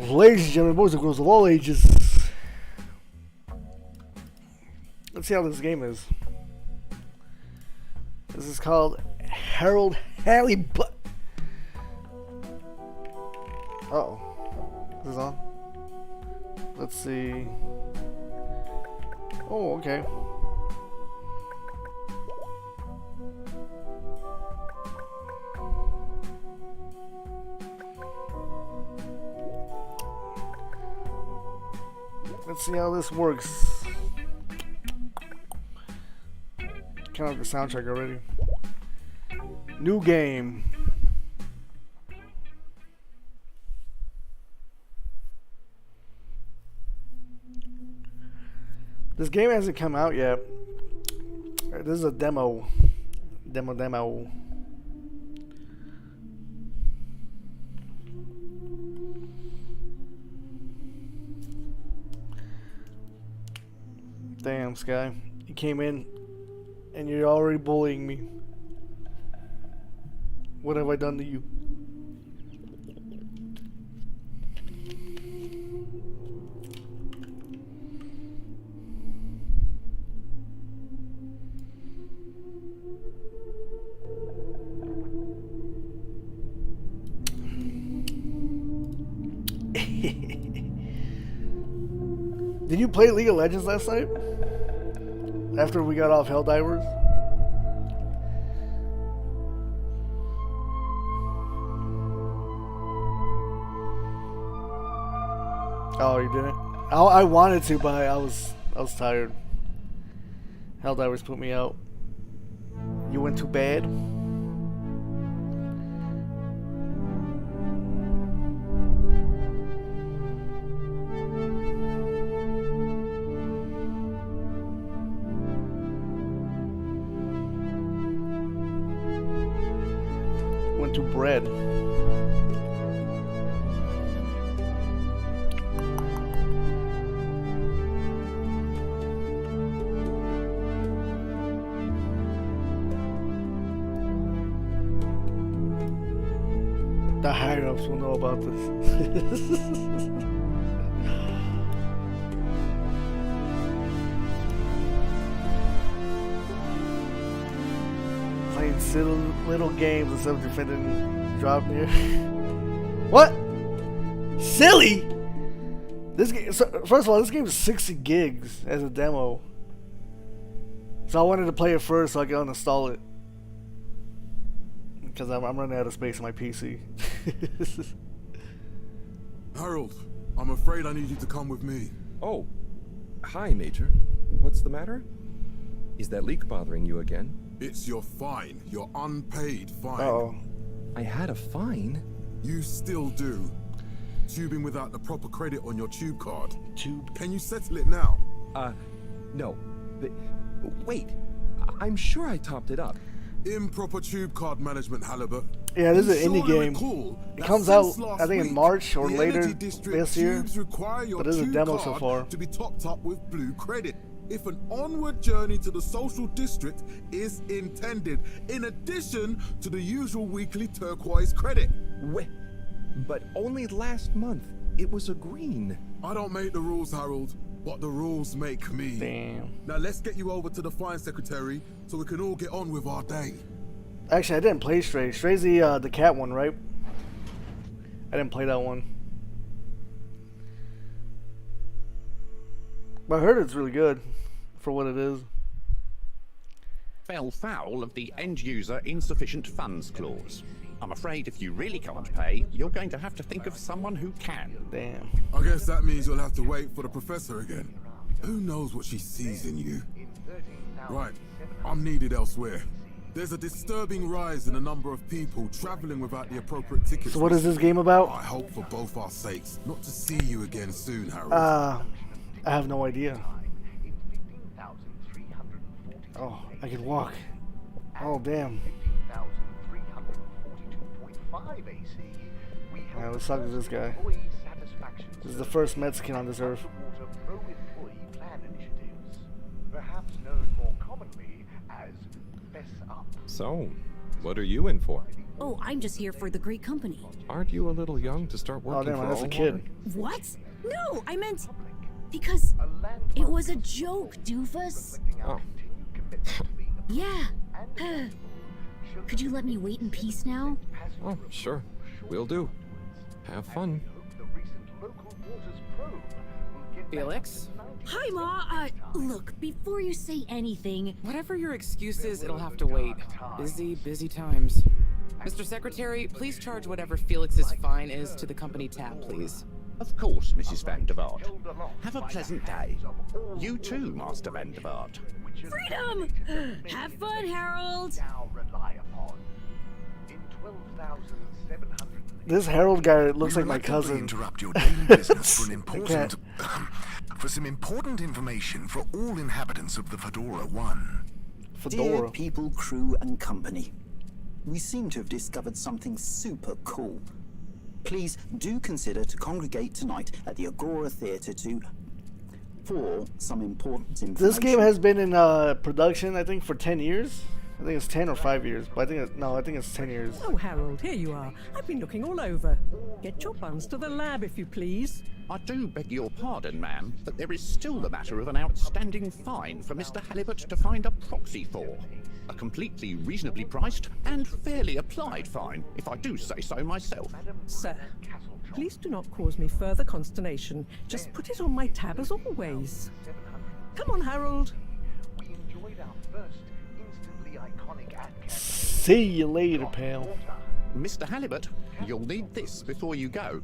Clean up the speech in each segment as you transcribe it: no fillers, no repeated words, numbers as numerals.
Ladies and gentlemen, boys and girls of all ages, let's see how this game is. This is called Harold Halley Butt. Uh-oh. Is this on? Let's see. Oh, okay. Let's see how this works. Kind of the soundtrack already. New game. This game hasn't come out yet. This is a demo. Demo. Damn, Sky. You came in and you're already bullying me. What have I done to you? Did you play League of Legends last night? After we got off Helldivers? Oh, you didn't? I wanted to, but I was tired. Helldivers put me out. You went to bed? Went to bread. The higher ups will know about this. Playing silly little games instead of defending drop near. What? Silly? This game. So, first of all, this game is 60 gigs as a demo. So I wanted to play it first so I could uninstall it. Because I'm running out of space on my PC. Harold, I'm afraid I need you to come with me. Oh, hi, Major. What's the matter? Is that leak bothering you again? It's your fine, your unpaid fine. Uh-oh. I had a fine? You still do. Tubing without the proper credit on your tube card. Tube. Can you settle it now? No. Wait, I'm sure I topped it up. Improper tube card management, Halibut. Yeah, this is an indie game. It comes out, I think, in March or later this year. But this is a demo so far. To be topped up with blue credit. If an onward journey to the social district is intended, in addition to the usual weekly turquoise credit. Wait, but only last month it was a green. I don't make the rules, Harold, but the rules make me. Damn. Now let's get you over to the fine secretary so we can all get on with our day. Actually, I didn't play Stray. Stray's the cat one, right? I didn't play that one. But I heard it's really good for what it is. Fell foul of the end-user insufficient funds clause. I'm afraid if you really can't pay, you're going to have to think of someone who can. Damn. I guess that means you'll have to wait for the professor again. Who knows what she sees in you? Right, I'm needed elsewhere. There's a disturbing rise in the number of people traveling without the appropriate tickets. So what is this game about? I hope for both our sakes not to see you again soon, Harold. I have no idea. Oh, I can walk. Oh, damn. Yeah, let's talk to this guy. This is the first Mexican on this earth. Perhaps known more commonly as Fess Up. So, what are you in for? Oh, I'm just here for the great company. Aren't you a little young to start Oh, working damn, for that's a all kid. water? What? No, I meant because it was a joke, doofus. Oh, Yeah. Could you let me wait in peace now? oh, sure. Will do. Have fun. Felix? Hi, Ma. Look, before you say anything, Whatever your excuse is, it'll have to wait. Busy times. Mr. Secretary, please charge whatever Felix's fine is to the company tab, please. Of course, Mrs. Van der Vaart. Have a pleasant day. You too, Master Van der Vaart. freedom! Have fun, Harold! This Harold guy looks We like my reluctantly cousin. interrupt your daily business for an important, can't. for some important information for all inhabitants of the Fedora 1. Dear Fedora. people, crew, and company, we seem to have discovered something super cool. Please do consider to congregate tonight at the Agora Theatre for some important information. This game has been in production, I think, for 10 years. I think it's 10 or 5 years, but I think it's 10 years. Oh, Harold, here you are. I've been looking all over. Get your buns to the lab, if you please. I do beg your pardon, ma'am, but there is still the matter of an outstanding fine for Mr. Halibut to find a proxy for. A completely reasonably priced and fairly applied fine, if I do say so myself. Sir, please do not cause me further consternation. Just put it on my tab as always. Come on, Harold. See you later, pal. Mr. Halibut, you'll need this before you go.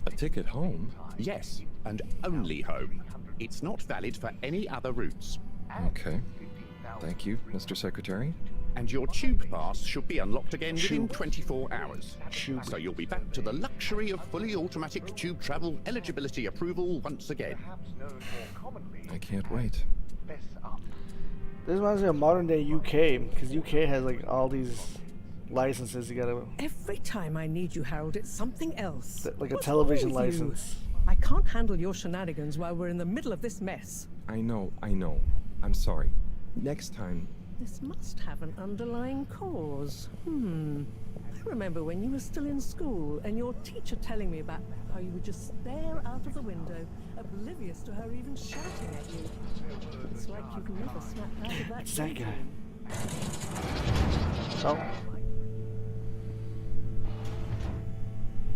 A ticket home? Yes, and only home. It's not valid for any other routes. Okay. Thank you, Mr. Secretary. And your tube pass should be unlocked again within Tube. 24 hours. Tube. So you'll be back to the luxury of fully automatic tube travel eligibility approval once again. I can't wait. This reminds me of modern day UK, because UK has like all these licenses you gotta, Every time I need you, Harold, it's something else. like a What's television wrong with you? license. I can't handle your shenanigans while we're in the middle of this mess. I know. I'm sorry. Next time. This must have an underlying cause. I remember when you were still in school and your teacher telling me about how you would just stare out of the window, oblivious to her even shouting at you. It's like you've never snapped out of that It's that guy. daydream. Oh,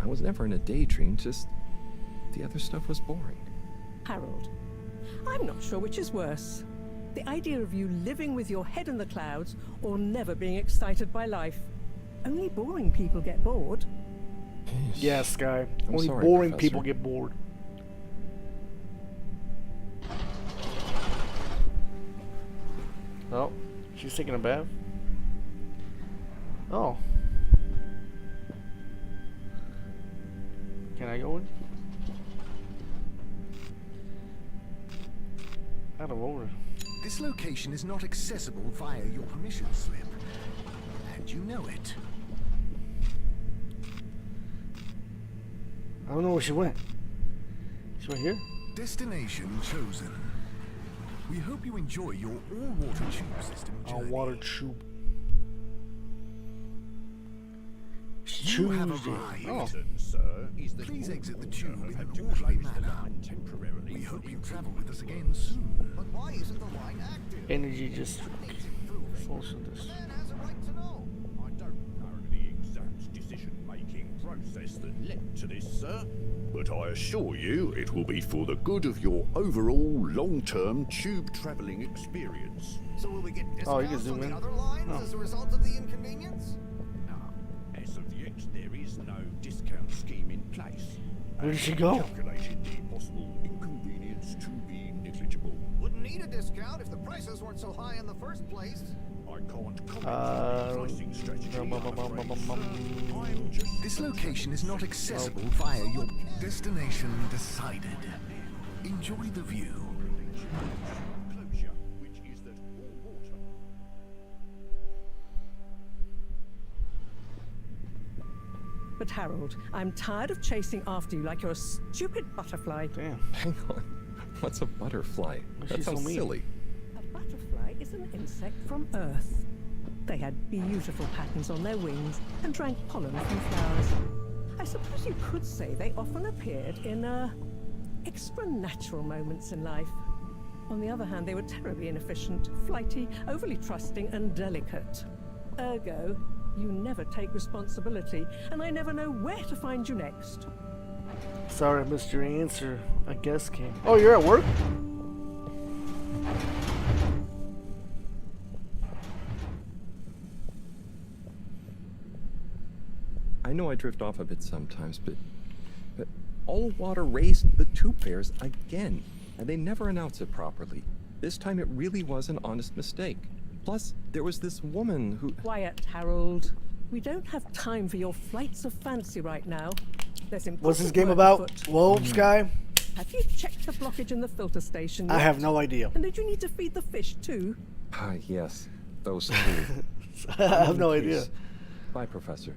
I was never in a daydream, just the other stuff was boring. Harold, I'm not sure which is worse. The idea of you living with your head in the clouds or never being excited by life. Only boring people get bored. yeah, Sky. Only sorry, boring Professor. people get bored. Oh, she's taking a bath. Oh. Can I go in? Out of order. This location is not accessible via your permission slip. And you know it. I don't know where she went. She went here? Destination chosen. We hope you enjoy your all-water tube system All journey. water tube. You have Tuesday. arrived. Oh. Sir, is that Please all exit the water tube have in had an to orderly close the manner. line temporarily We for hope the you travel improvement with us of the again soon. But why isn't the line active? Energy just force of this. Man has a right to know. I don't know the exact decision-making process that led to this, sir, but I assure you it will be for the good of your overall long-term tube travelling experience. So will we get Oh, you can discounts zoom on in. the other lines Oh. as a result of the inconvenience? As of yet, there is no discount scheme in place. Where did she go? Calculated the possible inconvenience to be negligible. Wouldn't need a discount if the prices weren't so high in the first place. I can't comment on the pricing strategy. I'm afraid, sir. I'm just This location is not accessible via your destination decided. Enjoy the view. closure, which is that all water. But Harold, I'm tired of chasing after you like you're a stupid butterfly. Damn. Hang on. What's a butterfly? Why That she's so sounds mean? silly. A butterfly is an insect from Earth. They had beautiful patterns on their wings and drank pollen from flowers. I suppose you could say they often appeared in extra natural moments in life. On the other hand, they were terribly inefficient, flighty, overly trusting, and delicate. Ergo, you never take responsibility, and I never know where to find you next. Sorry I missed your answer. A guest came. Oh, you're at work? I know I drift off a bit sometimes, but all water raised the tube fares again, and they never announce it properly. This time it really was an honest mistake. Plus, there was this woman who... Quiet, Harold. We don't have time for your flights of fancy right now. There's What's this important game work about? afoot. Wolves, guy? Have you checked the blockage in the filter station yet? I have no idea. And did you need to feed the fish too? Ah, yes. Those two. I have no idea. Bye, Professor.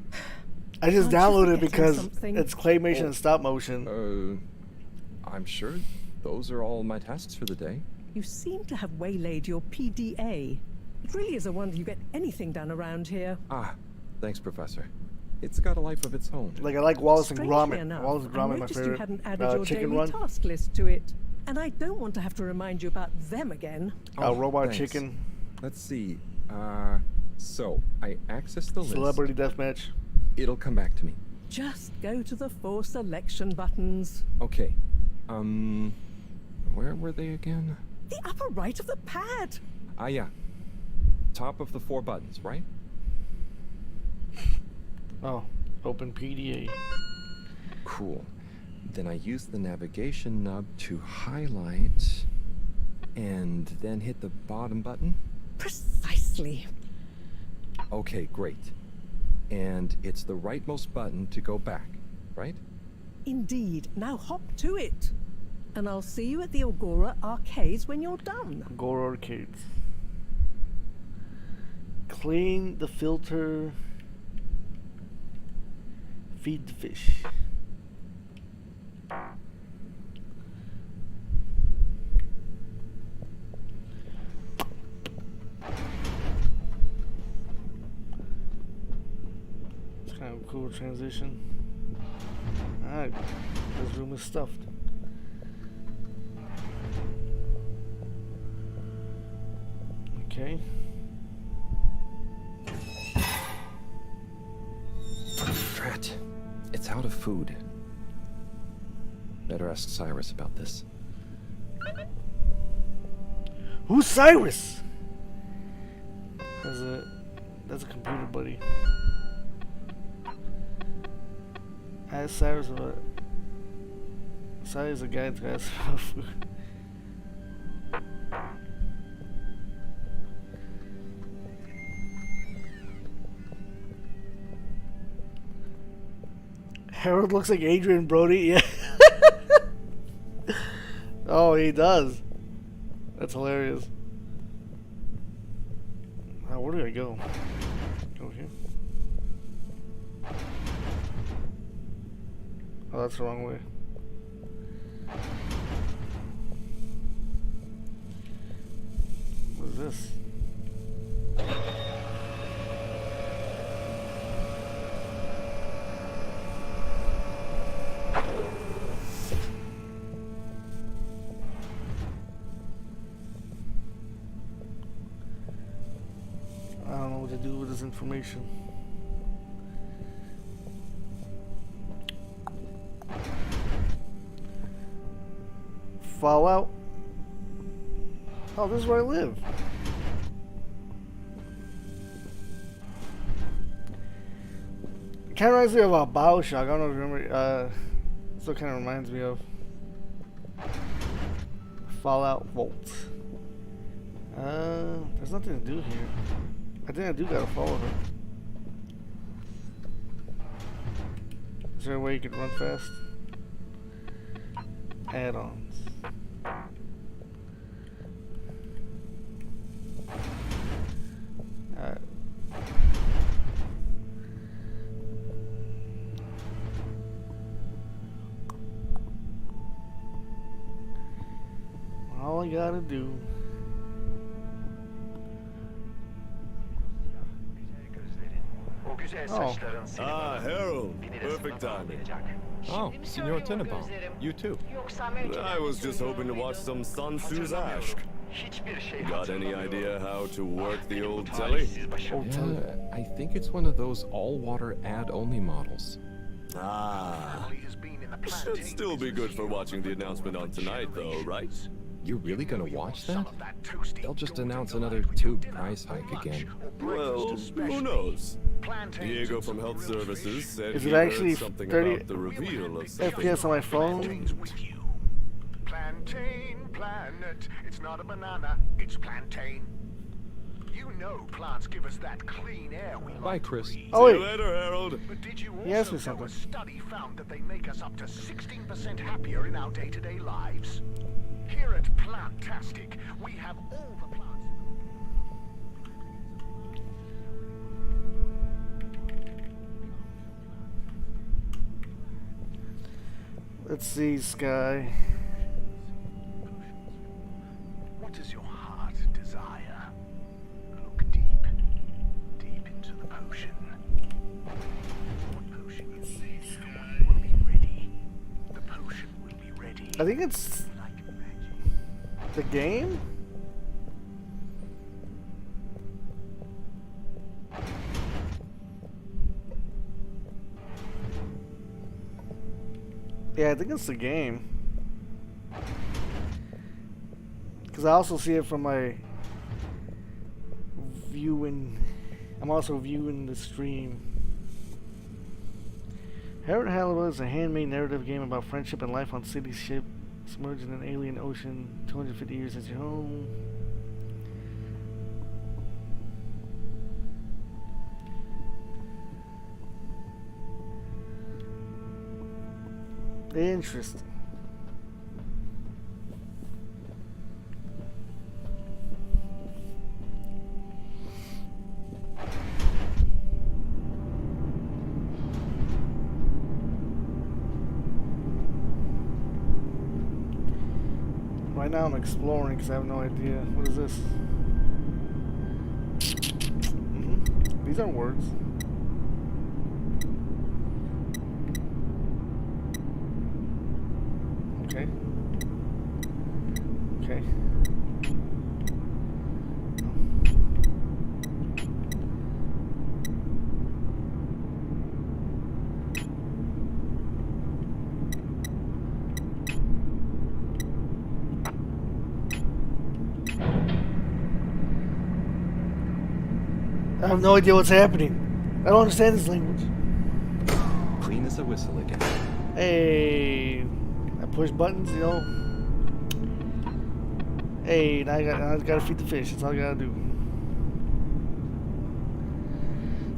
I just Aren't you downloaded it forgetting because something? it's claymation and stop motion. I'm sure those are all my tasks for the day. You seem to have waylaid your PDA. It really is a wonder you get anything done around here. Ah, thanks, Professor. It's got a life of its own. Like, I like Wallace and Strangely Gromit. enough, Wallace and I Gromit, my noticed favorite. you hadn't added your Chicken daily Run. task list to it. And I don't want to have to remind you about them again. Robot thanks. Chicken. Let's see. So I access the list. Celebrity Deathmatch. It'll come back to me. Just go to the 4 selection buttons. Okay. Where were they again? The upper right of the pad. Ah, yeah. Top of the 4 buttons, right? Oh, open PDA. Cool. Then I use the navigation nub to highlight and then hit the bottom button. Precisely. Okay, great. And it's the rightmost button to go back, right? Indeed. Now hop to it. And I'll see you at the Agora arcades when you're done. Agora arcades. Clean the filter. Feed the fish. It's kind of a cool transition. Alright, this room is stuffed. Okay. Drat. It's out of food. Better ask Cyrus about this. Who's Cyrus? That's a computer buddy. Ask Cyrus about Cyrus is a guy to ask about food. Harold looks like Adrian Brody. Yeah. Oh, he does. That's hilarious. Where do I go? Over here. Oh, that's the wrong way. What is this? I don't know what to do with this information. Fallout. Oh, this is where I live. Kind of reminds me of Bioshock. I don't know if you remember. Still kind of reminds me of Fallout Vault. There's nothing to do here. I think I do gotta follow her. Is there a way you could run fast? Add-ons. Alright. All I gotta do. Oh. Ah, Harold. Perfect timing. Oh, Signor Tenenbaum. You too. I was just hoping to watch some Sansu's Ash. Got any idea how to work the old telly? Yeah, I think it's one of those all-water ad-only models. Ah. Should still be good for watching the announcement on tonight, though, right? You're really gonna watch that? They'll just announce another tube price hike again. Well, who knows? Diego from Health Services said Is he it actually heard something 30 about the reveal of something. FPS on my phone? Plantain planet. It's not a banana, it's plantain. You know plants give us that clean air we Bye, Chris. Oh, See you wait. later, Harold. But did you He asked also me know something. a study found that they make us up to 16% happier in our day-to-day lives? Here at Plantastic, we have all the plants. Let's see, Sky. What does your heart desire? Look deep, deep into the potion. What potion you need will be ready. The potion will be ready. I think it's Like magic. the game? Yeah, I think it's the game. Because I also see it from my viewing. I'm also viewing the stream. Harold Halibut is a handmade narrative game about friendship and life on city ship submerged in an alien ocean. 250 years as your home. Interesting. Right now I'm exploring because I have no idea. What is this? These are words. Okay. Okay. I have no idea what's happening. I don't understand this language. Clean as a whistle again. Hey, I push buttons, you know. Hey, now I gotta feed the fish. That's all I gotta do.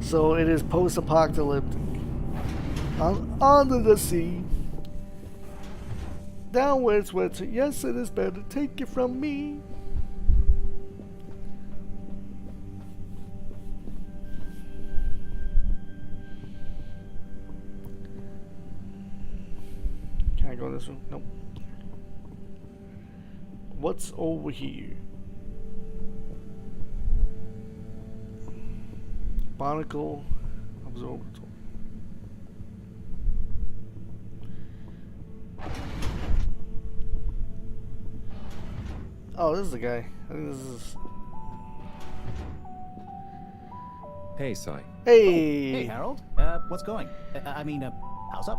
So it is post-apocalyptic. Under the sea, down where it's wetter. Yes, it is better. Take it from me. Can I go this one? Nope. What's over here? Barnacle Observatory. Oh, this is the guy. I think this is. Hey, Sai. Hey! Hey, Harold. What's going? How's up?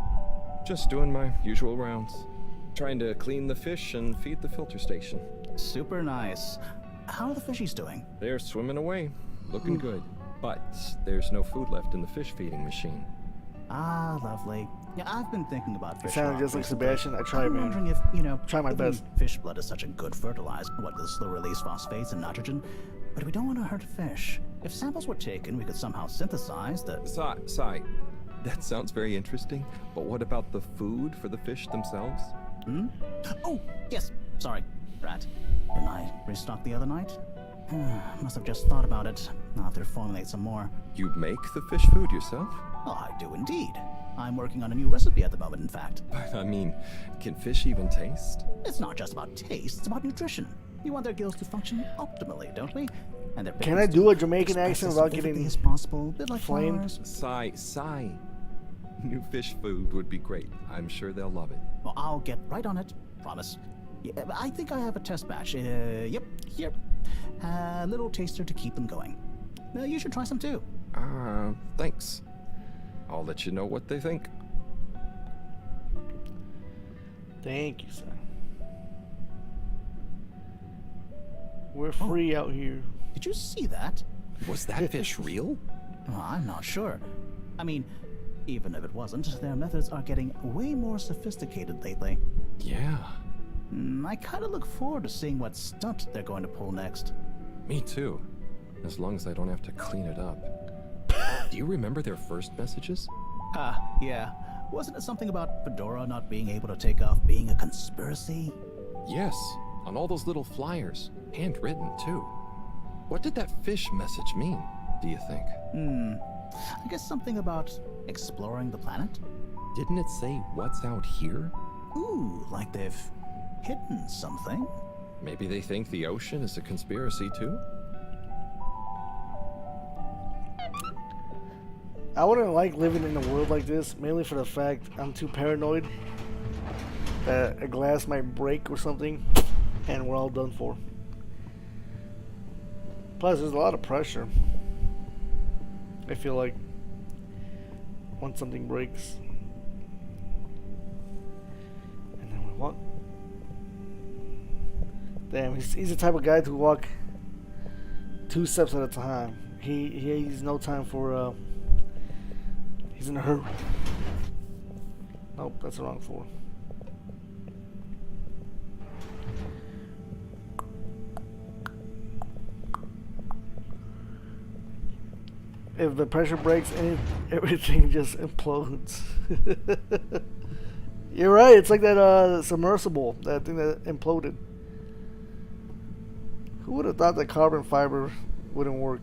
Just doing my usual rounds. Trying to clean the fish and feed the filter station. Super nice. How are the fishies doing? They're swimming away. Looking good. But there's no food left in the fish feeding machine. Ah, lovely. Yeah, I've been thinking about fish. sounded just like Sebastian. I tried, I'm man. wondering if, Try my given best. Fish blood is such a good fertilizer. What the slow release phosphates and nitrogen, but we don't want to hurt fish. If samples were taken, we could somehow synthesize the. Sai, that sounds very interesting, but what about the food for the fish themselves? Oh, yes. Sorry, Rat. Didn't I restock the other night? Must have just thought about it. I'll have to formulate some more. You make the fish food yourself? Oh, I do indeed. I'm working on a new recipe at the moment, in fact. But I mean, can fish even taste? It's not just about taste, it's about nutrition. We want their gills to function optimally, don't we? And their Can I pickings do too. a Jamaican Express accent as without vividly getting as possible, a bit like flamed? flowers. Sigh. New fish food would be great. I'm sure they'll love it. Well, I'll get right on it. Promise. Yeah, I think I have a test batch. Yep, here. A little taster to keep them going. You should try some too. Thanks. I'll let you know what they think. Thank you, sir. We're free out here. Did you see that? Was that fish real? Well, I'm not sure. I mean, even if it wasn't, their methods are getting way more sophisticated lately. Yeah. I kind of look forward to seeing what stunt they're going to pull next. Me too. As long as I don't have to clean it up. Do you remember their first messages? Yeah. Wasn't it something about Fedora not being able to take off being a conspiracy? Yes, on all those little flyers. Handwritten, too. What did that fish message mean, do you think? I guess something about exploring the planet? Didn't it say what's out here? Ooh, like they've hidden something. Maybe they think the ocean is a conspiracy, too? I wouldn't like living in a world like this, mainly for the fact I'm too paranoid that a glass might break or something, and we're all done for. Plus, there's a lot of pressure. I feel like once something breaks, and then we walk. Damn, he's the type of guy to walk 2 steps at a time. He's no time for he's in a hurry. Nope, that's the wrong floor. If the pressure breaks, everything just implodes. You're right, it's like that submersible, that thing that imploded. Who would have thought that carbon fiber wouldn't work?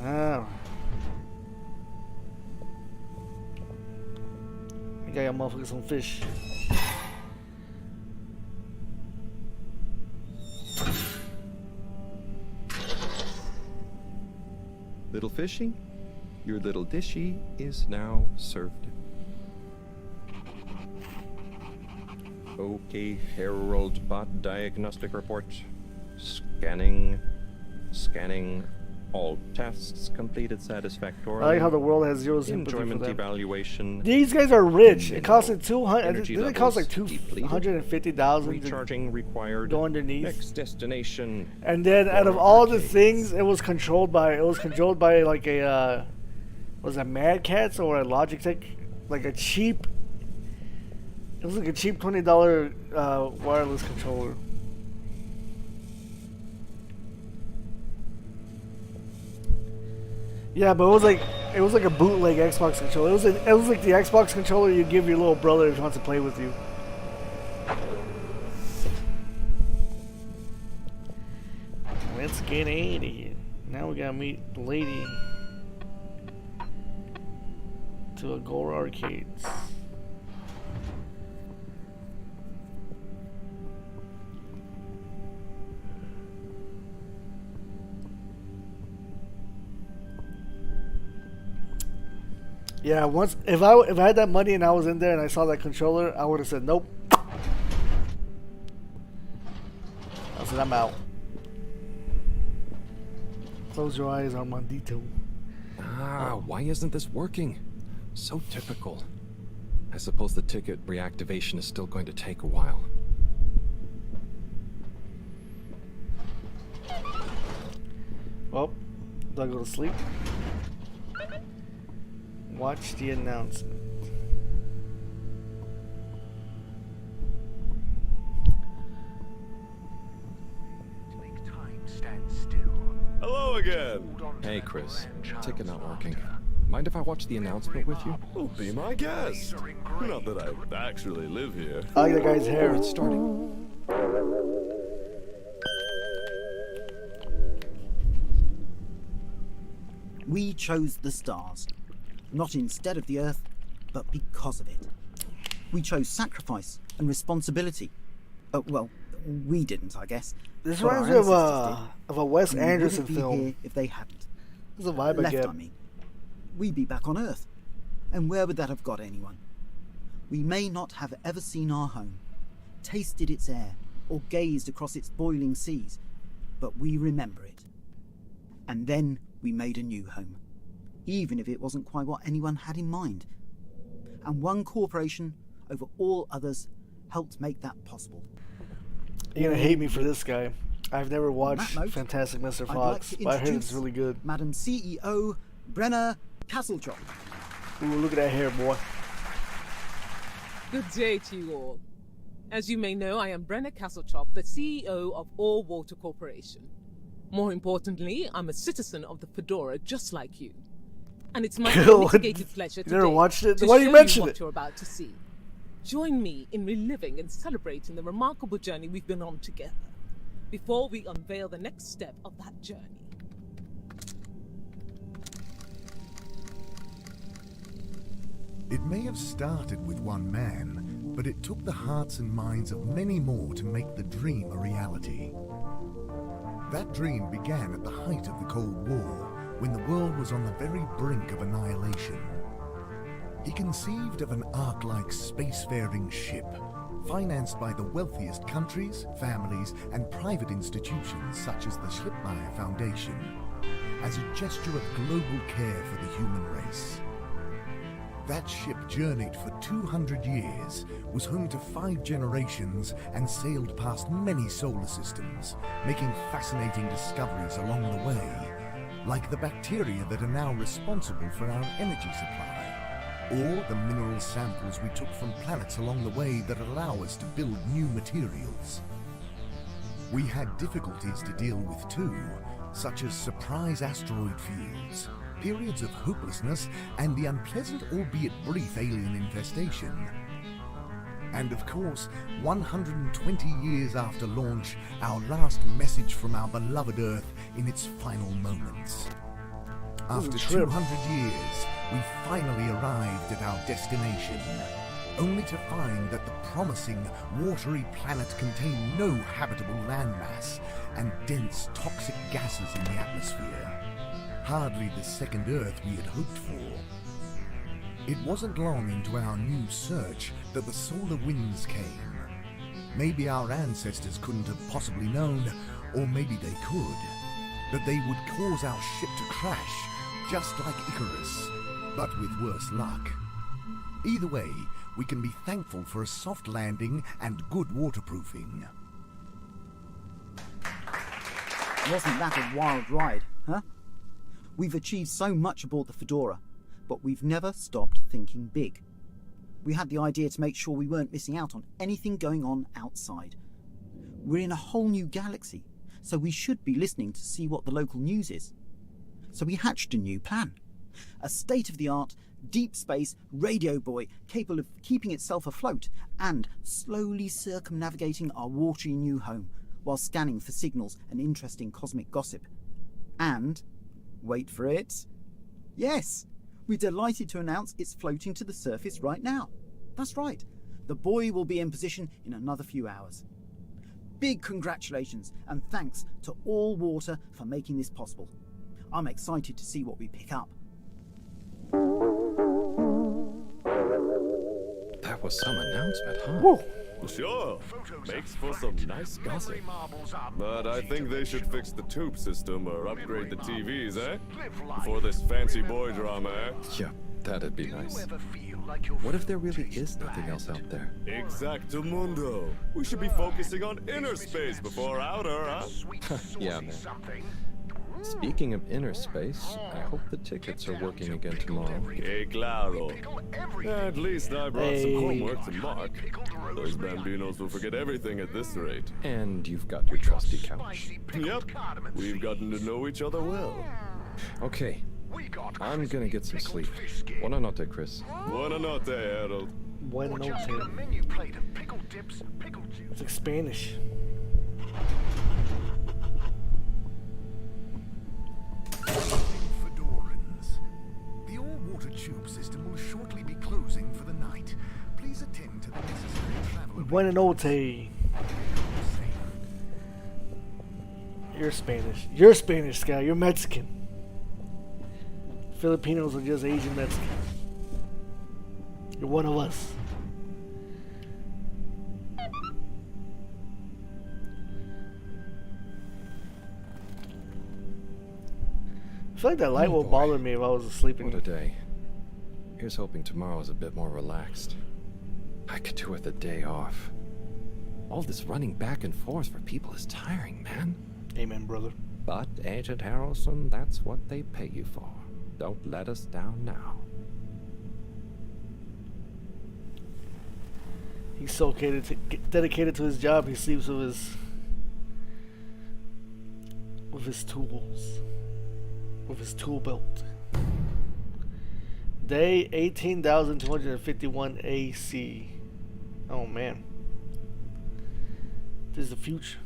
I think I got motherfucking some fish. Little fishy, your little dishy is now served. Okay, Herald Bot diagnostic report. Scanning. All tests completed satisfactorily. I like how the world has zero sympathy Enjoyment for them. evaluation. These guys are rich. It costed Energy didn't it cost like levels depleted. $250,000 Recharging required. go underneath? Next destination. And then out of all the things, it was controlled by like a was it Mad Catz or a Logitech, like a cheap. It was like a cheap $20 wireless controller. Yeah, but it was like a bootleg Xbox controller. It was like the Xbox controller you give your little brother if he wants to play with you. Let's get out of here. Now we gotta meet the lady to Agora Arcades. Yeah, if I had that money and I was in there and I saw that controller, I would have said nope. I said I'm out. Close your eyes, Armandito. Why isn't this working? So typical. I suppose the ticket reactivation is still going to take a while. Well, do I go to sleep? Watch the announcement. Make time stand still. Hello again. Hey, Chris. Ticket not working. Mind if I watch the announcement with you? Oh, be my guest. Not that I actually live here. I like the guy's hair. It's starting. We chose the stars, not instead of the Earth, but because of it. We chose sacrifice, and responsibility. Well, we didn't, I guess. This but our reminds me ancestors did. of a Wes And we Anderson wouldn't be film. here if they hadn't. There's a vibe I Left, get. I mean. We'd be back on Earth. And where would that have got anyone? We may not have ever seen our home, tasted its air, or gazed across its boiling seas, but we remember it. And then we made a new home, even if it wasn't quite what anyone had in mind. And one corporation over all others helped make that possible. You're gonna hate me for this guy. I've never watched note, Fantastic Mr. I'd Fox, like to but I heard it's introduce really good. Madam CEO Brenna Castlejob. Ooh, look at that hair, boy. Good day to you all. As you may know, I am Brenna Castlejob, the CEO of All Water Corporation. More importantly, I'm a citizen of the Fedora just like you. And it's my unmitigated pleasure You never today watched it? to Why do you show mention what it? you're about to see. Join me in reliving and celebrating the remarkable journey we've been on together, before we unveil the next step of that journey. It may have started with one man, but it took the hearts and minds of many more to make the dream a reality. That dream began at the height of the Cold War, when the world was on the very brink of annihilation. He conceived of an Ark-like spacefaring ship, financed by the wealthiest countries, families, and private institutions such as the Schlippmeyer Foundation, as a gesture of global care for the human race. That ship journeyed for 200 years, was home to 5 generations, and sailed past many solar systems, making fascinating discoveries along the way, like the bacteria that are now responsible for our energy supply, or the mineral samples we took from planets along the way that allow us to build new materials. We had difficulties to deal with too, such as surprise asteroid fields, periods of hopelessness, and the unpleasant albeit brief alien infestation. And of course, 120 years after launch, our last message from our beloved Earth in its final moments. After 200 years, we finally arrived at our destination, only to find that the promising, watery planet contained no habitable landmass and dense, toxic gases in the atmosphere. Hardly the second Earth we had hoped for. It wasn't long into our new search that the solar winds came. Maybe our ancestors couldn't have possibly known, or maybe they could, that they would cause our ship to crash, just like Icarus, but with worse luck. Either way, we can be thankful for a soft landing and good waterproofing. Wasn't that a wild ride, huh? We've achieved so much aboard the Fedora, but we've never stopped thinking big. We had the idea to make sure we weren't missing out on anything going on outside. We're in a whole new galaxy, so we should be listening to see what the local news is. So we hatched a new plan. A state-of-the-art, deep space radio buoy capable of keeping itself afloat and slowly circumnavigating our watery new home while scanning for signals and interesting cosmic gossip. And wait for it. Yes, we're delighted to announce it's floating to the surface right now. That's right. The buoy will be in position in another few hours. Big congratulations and thanks to All Water for making this possible. I'm excited to see what we pick up. That was some announcement, huh? Whoa. Sure, makes for some nice gossip. But I think they should fix the tube system or upgrade the TVs, eh? Before this fancy boy drama, eh? Yeah, that'd be nice. What if there really is nothing else out there? Exactamundo. We should be focusing on inner space before outer, huh? Yeah, man. Speaking of inner space, I hope the tickets are working again tomorrow. Que claro. At least I brought some homework to mark. Those bambinos will forget everything at this rate. And you've got your trusty couch. Yep, we've gotten to know each other well. Okay, I'm gonna get some sleep. Buona notte, Chris. Buona notte, Harold. Buena noche. It's like Spanish. Fedorans. The all-water tube system will shortly be closing for the night. Please attend to the necessary travel Buena noche. You're Spanish. You're Spanish, Sky. You're Mexican. Filipinos are just Asian Mexicans. You're one of us. I feel like that light won't bother me if I was sleeping. What a day. Here's hoping tomorrow is a bit more relaxed. I could do with a day off. All this running back and forth for people is tiring, man. Amen, brother. But, Agent Harrelson, that's what they pay you for. Don't let us down now. He's so dedicated to his job, he sleeps with his tools. With his tool belt. Day 18,251 AC. Oh man. This is the future.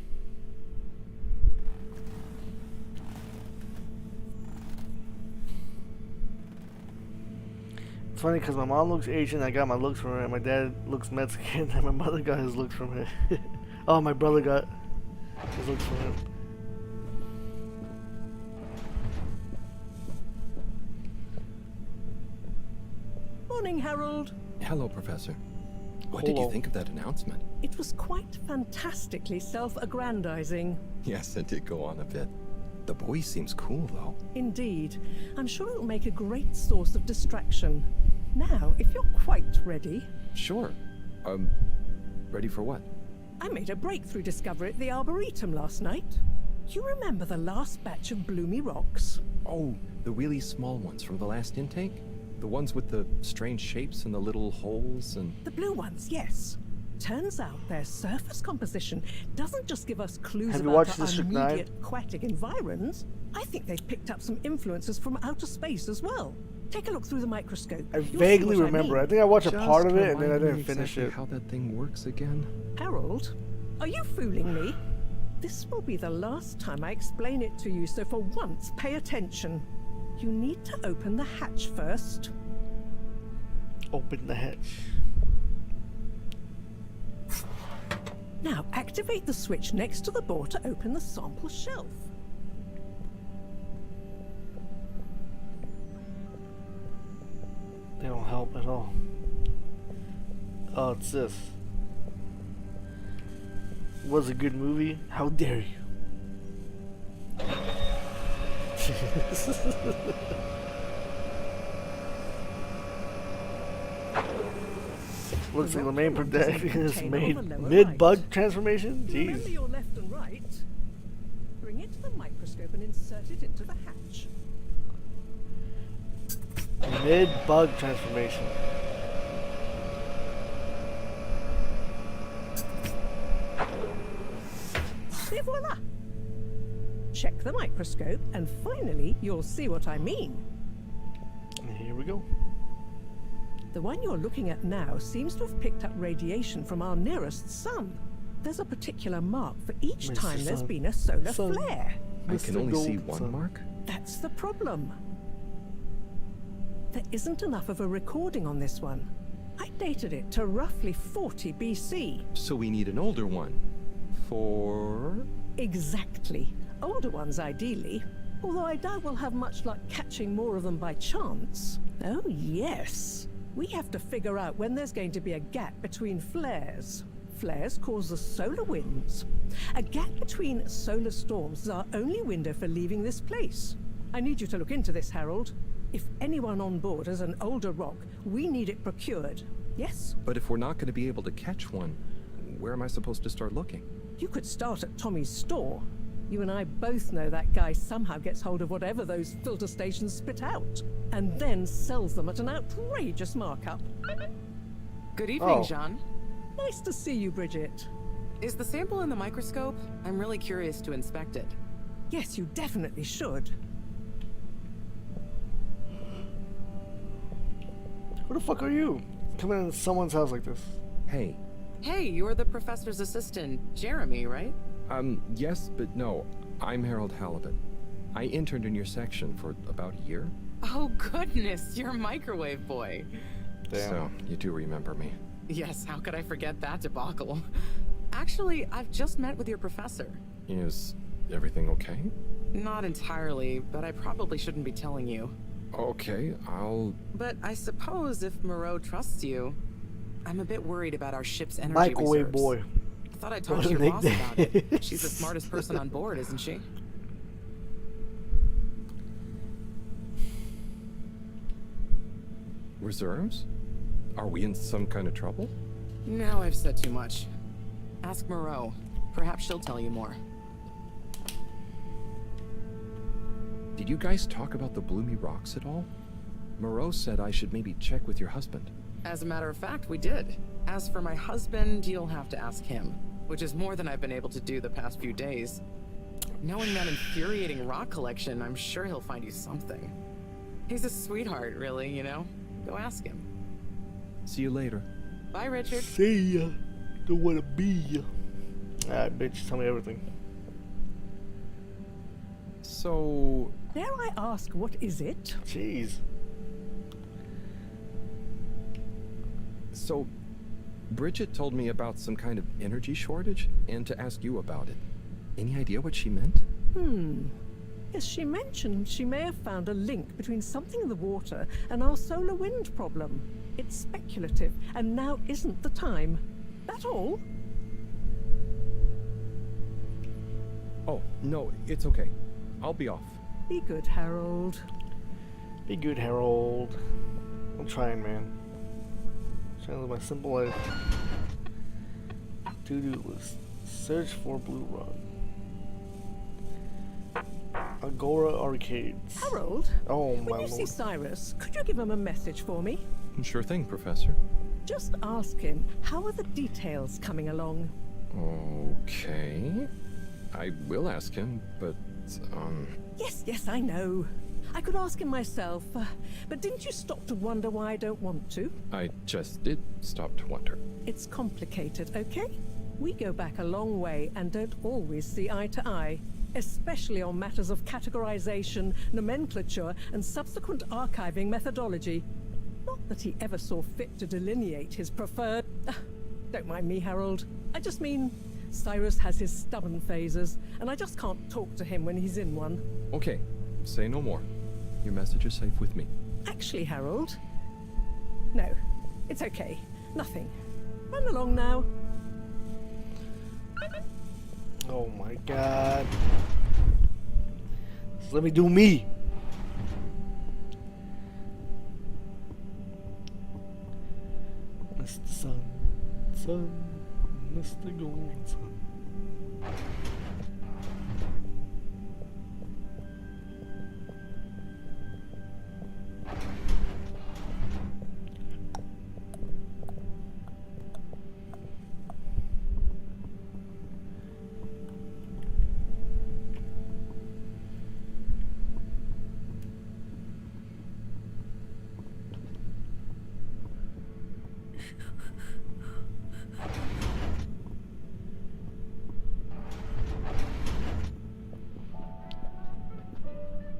It's funny because my mom looks Asian, I got my looks from her, and my dad looks Mexican, and my mother got his looks from her. Oh, my brother got his looks from him. Morning, Harold. Hello, Professor. What did you think of that announcement? It was quite fantastically self-aggrandizing. Yes, it did go on a bit. The boy seems cool, though. Indeed. I'm sure it'll make a great source of distraction. Now, if you're quite ready... Sure. Ready for what? I made a breakthrough discovery at the Arboretum last night. You remember the last batch of bloomy rocks? Oh, the really small ones from the last intake? The ones with the strange shapes and the little holes and... The blue ones, yes. Turns out their surface composition doesn't just give us clues about our immediate aquatic environs. I think they've picked up some influences from outer space as well. Take a look through the microscope. I vaguely remember. I think I watched a part of it and then I didn't finish it. How that thing works again? Harold, are you fooling me? This will be the last time I explain it to you, so for once, pay attention. You need to open the hatch first. Open the hatch. Now, activate the switch next to the board to open the sample shelf. They don't help at all. Oh, it's this. Was a good movie? How dare you? Looks like the main protagonist made mid-bug transformation? Jeez. Remember your left and right. Bring it to the microscope and insert it into the hatch. Mid-bug transformation. Et voila! Check the microscope and finally you'll see what I mean. And here we go. The one you're looking at now seems to have picked up radiation from our nearest sun. There's a particular mark for each time there's been a solar flare. I can only see one mark? That's the problem. There isn't enough of a recording on this one. I dated it to roughly 40 BC. So we need an older one. For... Exactly. Older ones, ideally. Although I doubt we'll have much luck catching more of them by chance. Oh, yes. We have to figure out when there's going to be a gap between flares. Flares cause the solar winds. A gap between solar storms is our only window for leaving this place. I need you to look into this, Harold. If anyone on board has an older rock, we need it procured. Yes? But if we're not going to be able to catch one, where am I supposed to start looking? You could start at Tommy's store. You and I both know that guy somehow gets hold of whatever those filter stations spit out, and then sells them at an outrageous markup. Good evening, Jean. Nice to see you, Bridget. Is the sample in the microscope? I'm really curious to inspect it. Yes, you definitely should. Who the fuck are you? Coming in someone's house like this. Hey. Hey, you're the professor's assistant, Jeremy, right? Yes, but no. I'm Harold Halibut. I interned in your section for about a year. Oh, goodness, you're Microwave Boy. Damn. So, you do remember me. Yes, how could I forget that debacle? Actually, I've just met with your professor. Is everything okay? Not entirely, but I probably shouldn't be telling you. Okay, But I suppose if Moreau trusts you, I'm a bit worried about our ship's energy Microwave reserves. boy. Thought I'd talk to your boss about it. She's the smartest person on board, isn't she? Reserves? Are we in some kind of trouble? Now I've said too much. Ask Moreau. Perhaps she'll tell you more. Did you guys talk about the Bloomy Rocks at all? Moreau said I should maybe check with your husband. As a matter of fact, we did. As for my husband, you'll have to ask him, which is more than I've been able to do the past few days. Knowing that infuriating rock collection, I'm sure he'll find you something. He's a sweetheart, really, you know? Go ask him. See you later. Bye, Richard. See ya. Don't wanna be ya. Alright, bitch, tell me everything. So... Dare I ask, what is it? Jeez. So, Bridget told me about some kind of energy shortage and to ask you about it. Any idea what she meant? Yes, she mentioned she may have found a link between something in the water and our solar wind problem. It's speculative, and now isn't the time. That all? Oh, no, it's okay. I'll be off. Be good, Harold. Be good, Harold. I'm trying, man. I'm trying to live my simple life. To-do list. Search for Blue Rug. Agora Arcades. Harold? Oh my when you see lord. Cyrus, could you give him a message for me? Sure thing, Professor. Just ask him, how are the details coming along? Okay. I will ask him, but, Yes, I know. I could ask him myself, but didn't you stop to wonder why I don't want to? I just did stop to wonder. It's complicated, okay? We go back a long way and don't always see eye to eye, especially on matters of categorization, nomenclature, and subsequent archiving methodology. Not that he ever saw fit to delineate his preferred... Don't mind me, Harold. I just mean, Cyrus has his stubborn phases, and I just can't talk to him when he's in one. Okay, say no more. Your message is safe with me. Actually, Harold... No, it's okay. Nothing. Run along now. Oh my god. Just let me do me. Mr. Sun, Mr. Golden Sun.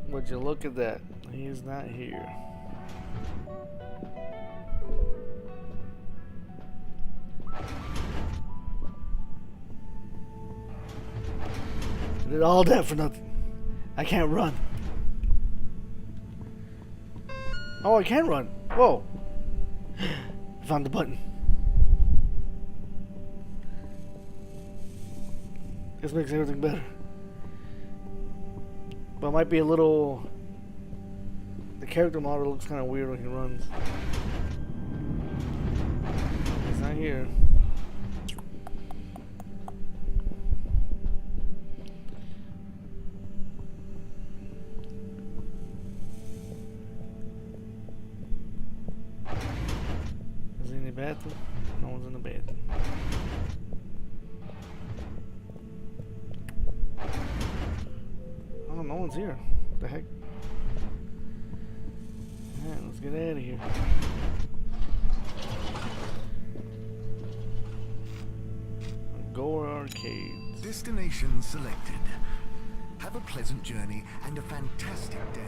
Would you look at that? He is not here. I did all that for nothing. I can't run. Oh, I can run. Whoa. I found the button. This makes everything better. But it might be a little... The character model looks kind of weird when he runs. He's not here. Is he in the bathroom? No one's in the bathroom. Oh, no one's here. What the heck? Alright, let's get out of here. Agora Arcades. Destination selected. Have a pleasant journey and a fantastic day.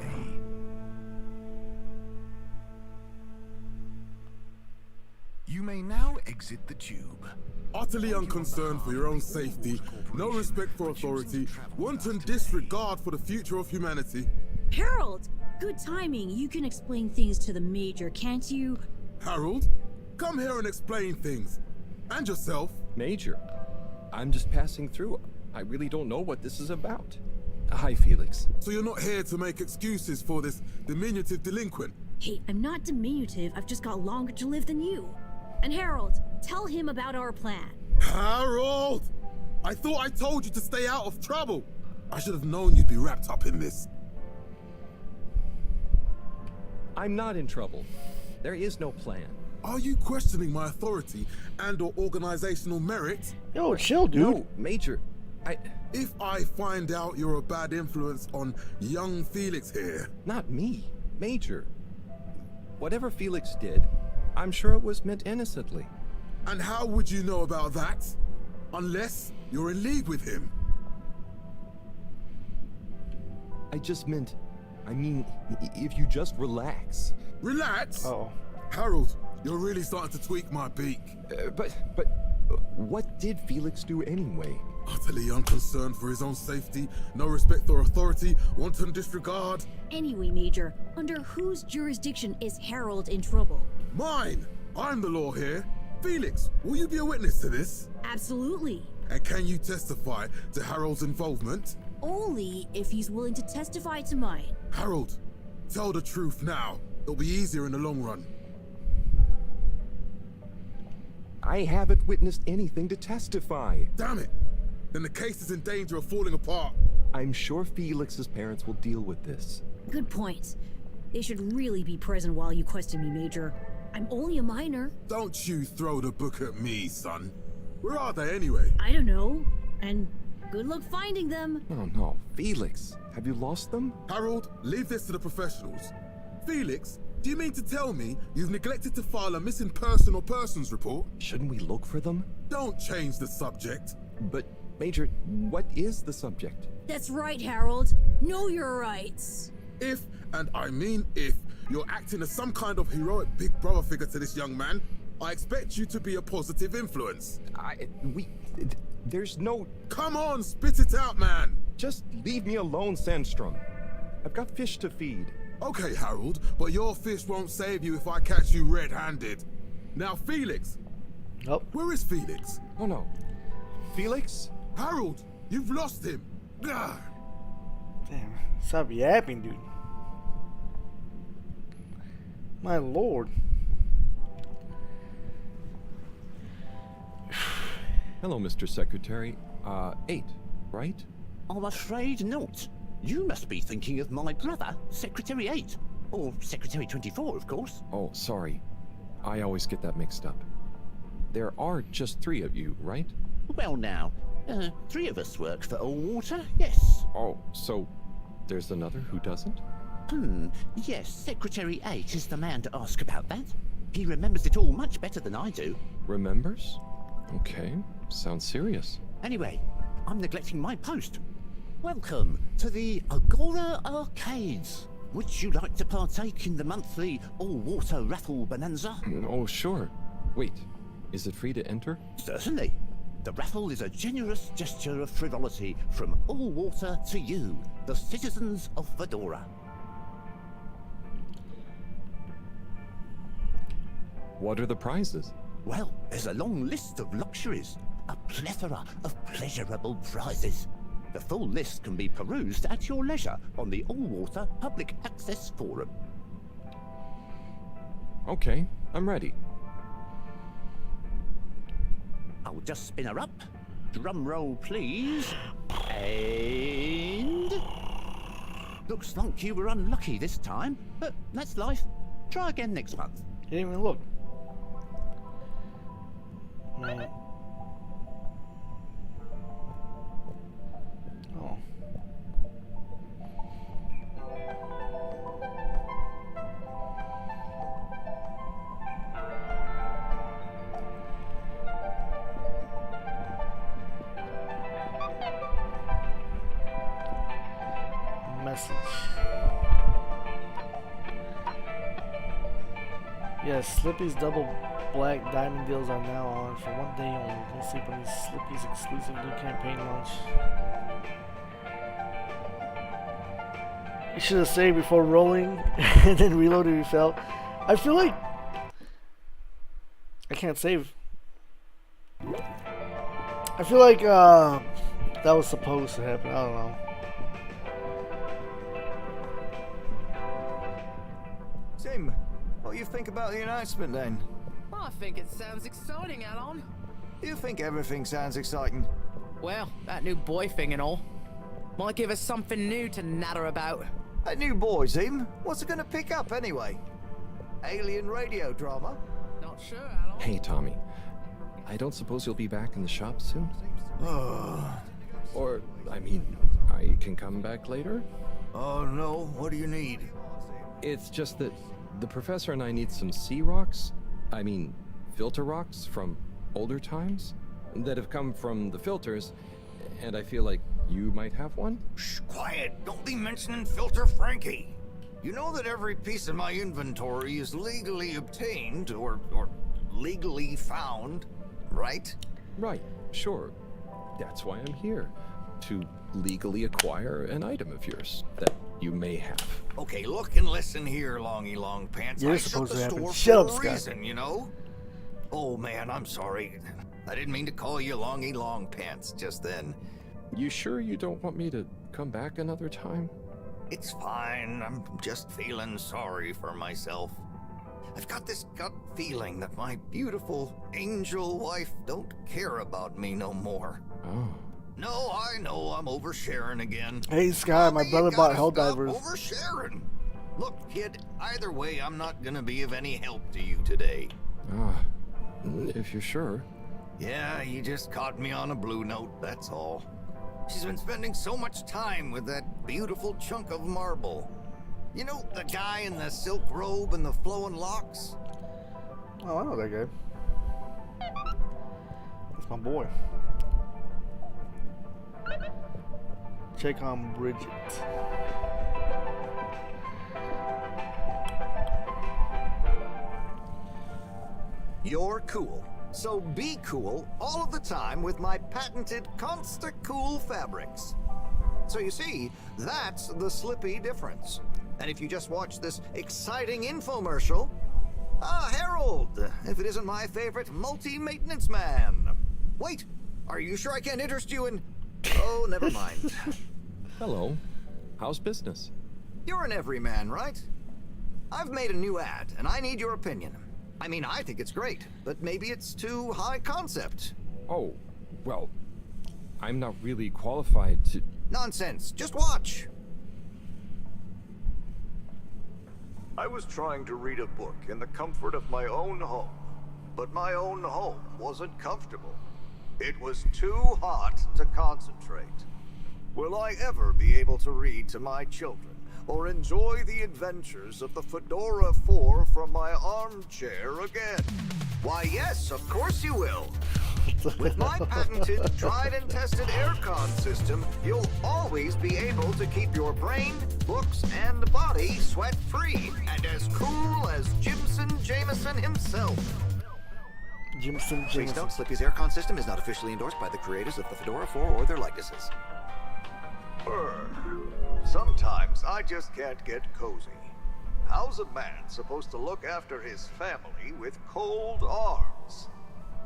You You may now exit the tube. Utterly unconcerned for your own safety, no respect for authority, wanton disregard for the future of humanity. Harold! Good timing. You can explain things to the Major, can't you? Harold, come here and explain things. And yourself. Major, I'm just passing through. I really don't know what this is about. Hi, Felix. So you're not here to make excuses for this diminutive delinquent? Hey, I'm not diminutive. I've just got longer to live than you. And Harold, tell him about our plan. Harold! I thought I told you to stay out of trouble. I should have known you'd be wrapped up in this. I'm not in trouble. There is no plan. Are you questioning my authority and/or organizational merit? Yo, chill, dude. No, Major. If I find out you're a bad influence on young Felix here... Not me, Major. Whatever Felix did, I'm sure it was meant innocently. And how would you know about that? Unless you're in league with him. I mean, if you just relax. Relax? Oh. Harold, you're really starting to tweak my beak. But what did Felix do anyway? Utterly unconcerned for his own safety, no respect for authority, wanton disregard. Anyway, Major, under whose jurisdiction is Harold in trouble? Mine! I'm the law here. Felix, will you be a witness to this? Absolutely. And can you testify to Harold's involvement? Only if he's willing to testify to mine. Harold, tell the truth now. It'll be easier in the long run. I haven't witnessed anything to testify. Damn it! Then the case is in danger of falling apart. I'm sure Felix's parents will deal with this. Good point. They should really be present while you question me, Major. I'm only a minor. Don't you throw the book at me, son. Where are they anyway? I don't know. And good luck finding them. Oh no, Felix, have you lost them? Harold, leave this to the professionals. Felix, do you mean to tell me you've neglected to file a missing person or persons report? Shouldn't we look for them? Don't change the subject. But, Major, what is the subject? That's right, Harold. Know your rights. If, and I mean if, you're acting as some kind of heroic big brother figure to this young man, I expect you to be a positive influence. There's no... Come on, spit it out, man! Just leave me alone, Sandstrom. I've got fish to feed. Okay, Harold, but your fish won't save you if I catch you red-handed. Now, Felix. Nope. Where is Felix? Oh no. Felix? Harold, you've lost him. Ugh. Damn, stop yapping, dude. My lord. Hello, Mr. Secretary. 8, right? I'm afraid not. You must be thinking of my brother, Secretary 8. Or Secretary 24, of course. Oh, sorry. I always get that mixed up. There are just 3 of you, right? Well now, 3 of us work for Allwater, yes. Oh, so there's another who doesn't? Yes, Secretary 8 is the man to ask about that. He remembers it all much better than I do. Remembers? Okay, sounds serious. Anyway, I'm neglecting my post. Welcome to the Agora Arcades. Would you like to partake in the monthly all-water raffle bonanza? Oh, sure. Wait, is it free to enter? Certainly. The raffle is a generous gesture of frivolity from Allwater to you, the citizens of Fedora. What are the prizes? Well, there's a long list of luxuries, a plethora of pleasurable prizes. The full list can be perused at your leisure on the Allwater Public Access Forum. Okay, I'm ready. I'll just spin her up. Drum roll, please. And... Looks like you were unlucky this time, but that's life. Try again next month. Didn't even look. Man. Oh. Message. Yes, Slippy's double Black Diamond deals are now on for 1 day only. Don't sleep on these Slippy's exclusive new campaign launch. You should have saved before rolling and then reloaded if you fell. I feel like I can't save. I feel like that was supposed to happen. I don't know. Tim, what do you think about the announcement then? I think it sounds exciting, Alon. Do you think everything sounds exciting? Well, that new boy thing and all. Might give us something new to natter about. That new boy, Tim? What's it gonna pick up anyway? Alien radio drama? Not sure, Alon. Hey, Tommy. I don't suppose you'll be back in the shop soon? Or, I mean, I can come back later? Oh no, what do you need? It's just that the professor and I need some sea rocks. I mean, filter rocks from older times that have come from the filters, and I feel like you might have one? Shh, quiet. Don't be mentioning Filter Frankie. You know that every piece of my inventory is legally obtained or legally found, right? Right, sure. That's why I'm here. To legally acquire an item of yours that you may have. Okay, look and listen here, Longy Long Pants. You're I supposed shut to the have store it. Shut for up, a Scott. reason, you know? Oh man, I'm sorry. I didn't mean to call you Longy Long Pants just then. You sure you don't want me to come back another time? It's fine. I'm just feeling sorry for myself. I've got this gut feeling that my beautiful angel wife don't care about me no more. Oh. No, I know I'm oversharing again. Hey, Sky, my brother bought Helldivers. Oversharing. Look, kid, either way, I'm not gonna be of any help to you today. Ah, if you're sure. Yeah, you just caught me on a blue note, that's all. She's been spending so much time with that beautiful chunk of marble. You know, the guy in the silk robe and the flowing locks? Oh, I know that guy. That's my boy. Check on Bridget. You're cool. So be cool all of the time with my patented Consta Cool fabrics. So you see, that's the Slippy difference. And if you just watch this exciting infomercial, Harold, if it isn't my favorite multi-maintenance man. Wait, are you sure I can't interest you in... Oh, never mind. Hello. How's business? You're an everyman, right? I've made a new ad, and I need your opinion. I mean, I think it's great, but maybe it's too high concept. Oh, well, I'm not really qualified to... Nonsense. Just watch. I was trying to read a book in the comfort of my own home, but my own home wasn't comfortable. It was too hot to concentrate. Will I ever be able to read to my children or enjoy the adventures of the Fedora 4 from my armchair again? Why, yes, of course you will. With my patented, tried and tested aircon system, you'll always be able to keep your brain, books, and body sweat-free and as cool as Jimson Jameson himself. Please note, Slippy's aircon system is not officially endorsed by the creators of the Fedora 4 or their likenesses. Sometimes I just can't get cozy. How's a man supposed to look after his family with cold arms?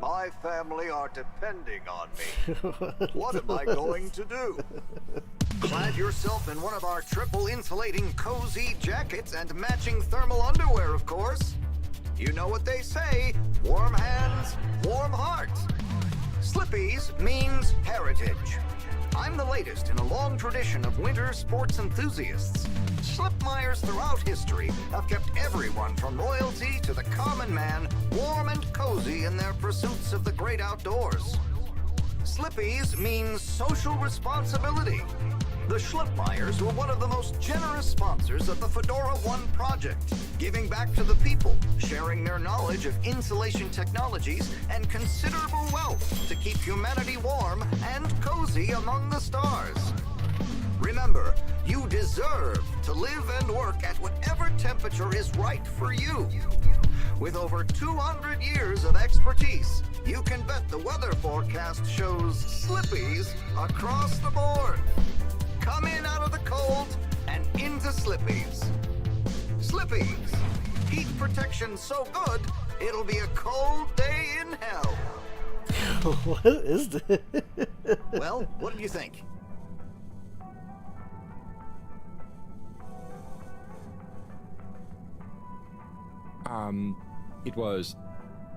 My family are depending on me. What am I going to do? Clad yourself in one of our triple insulating cozy jackets and matching thermal underwear, of course. You know what they say, warm hands, warm heart. Slippy's means heritage. I'm the latest in a long tradition of winter sports enthusiasts. Slipmeyers throughout history have kept everyone from royalty to the common man warm and cozy in their pursuits of the great outdoors. Slippy's means social responsibility. The Schlipmeyers were one of the most generous sponsors of the Fedora 1 project, giving back to the people, sharing their knowledge of insulation technologies and considerable wealth to keep humanity warm and cozy among the stars. Remember, you deserve to live and work at whatever temperature is right for you. With over 200 years of expertise, you can bet the weather forecast shows slippies across the board. Come in out of the cold and into slippies. Slippies. Heat protection so good, it'll be a cold day in hell. What is this? Well, what do you think?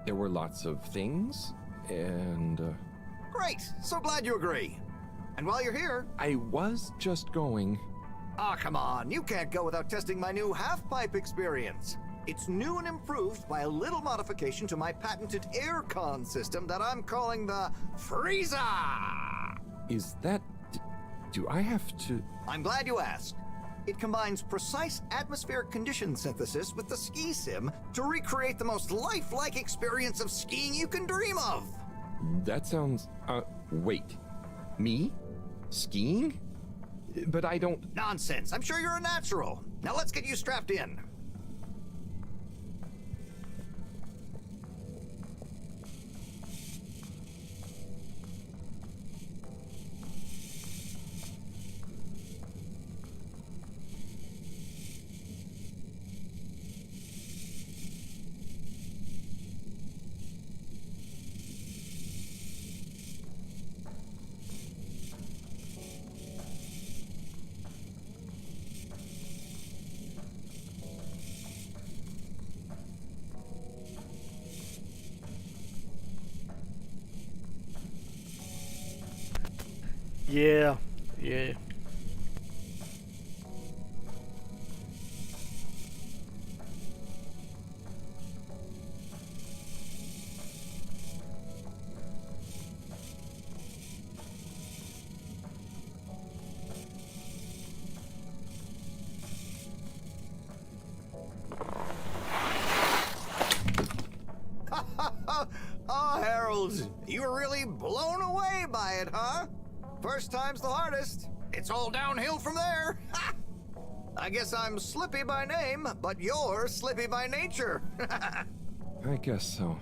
There were lots of things, and, Great! So glad you agree. And while you're here... I was just going... Ah, come on. You can't go without testing my new half-pipe experience. It's new and improved by a little modification to my patented aircon system that I'm calling the Freezer! Is that... do I have to... I'm glad you asked. It combines precise atmospheric condition synthesis with the ski sim to recreate the most lifelike experience of skiing you can dream of. That sounds... wait. Me? Skiing? But I don't... Nonsense. I'm sure you're a natural. Now let's get you strapped in. Yeah. Oh, Harold, you were really blown away by it, huh? First time's the hardest. It's all downhill from there. Ha! I guess I'm Slippy by name, but you're Slippy by nature. I guess so.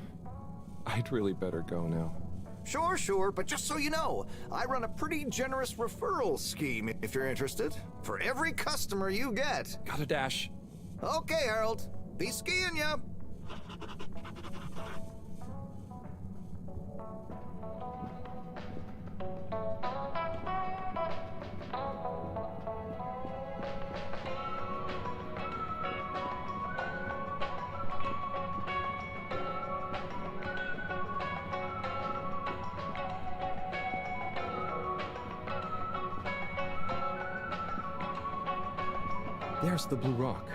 I'd really better go now. Sure, but just so you know, I run a pretty generous referral scheme if you're interested. For every customer you get. Gotta dash. Okay, Harold. Be skiing ya. There's the Blue Rock,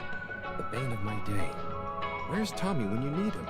the bane of my day. Where's Tommy when you need him?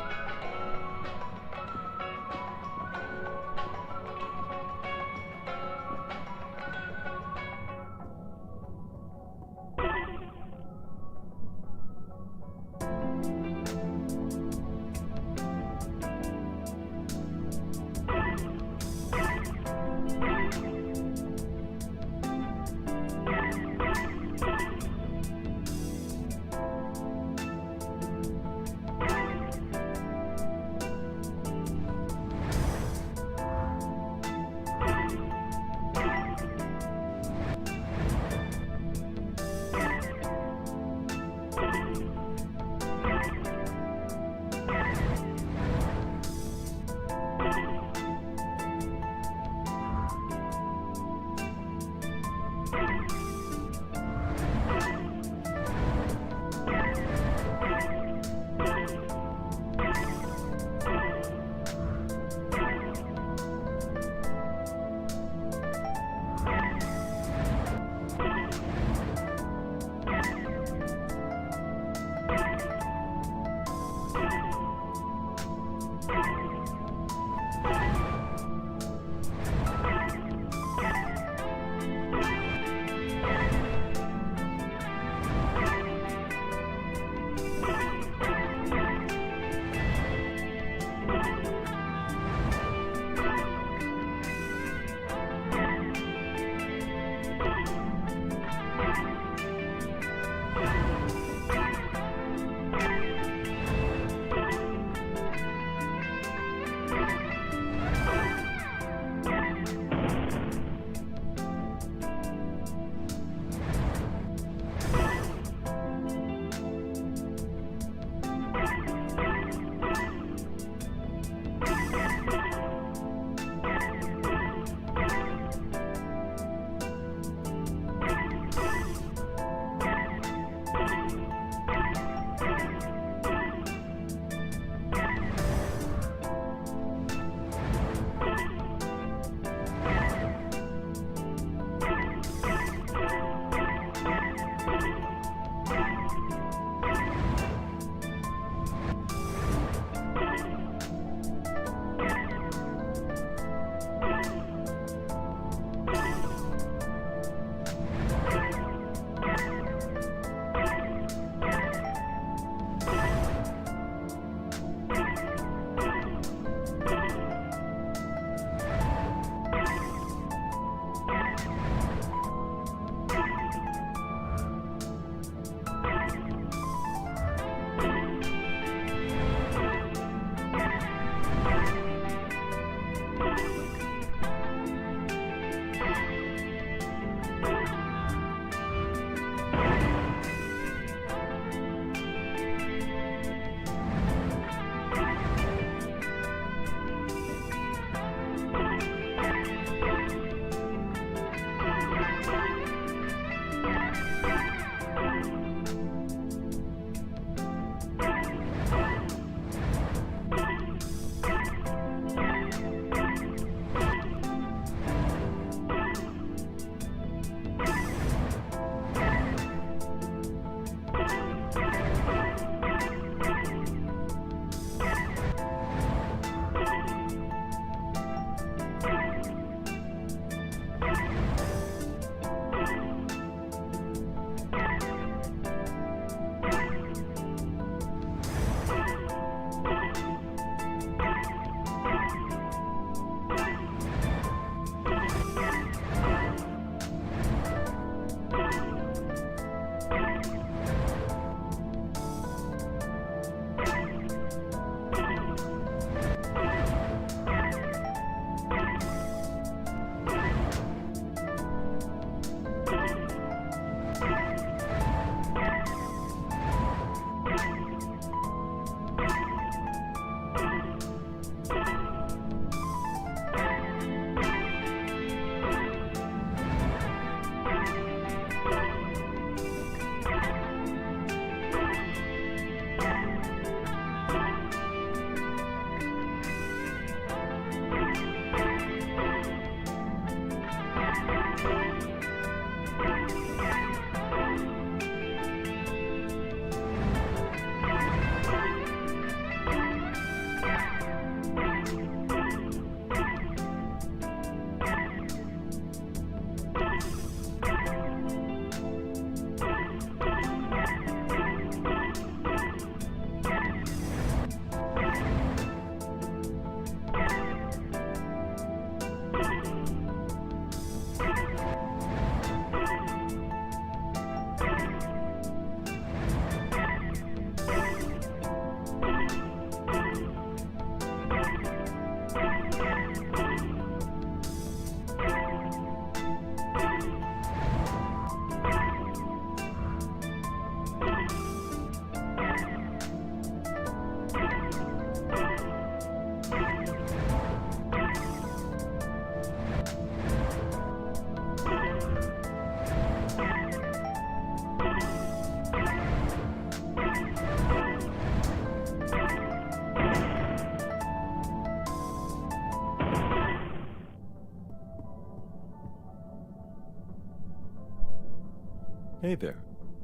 Hey there.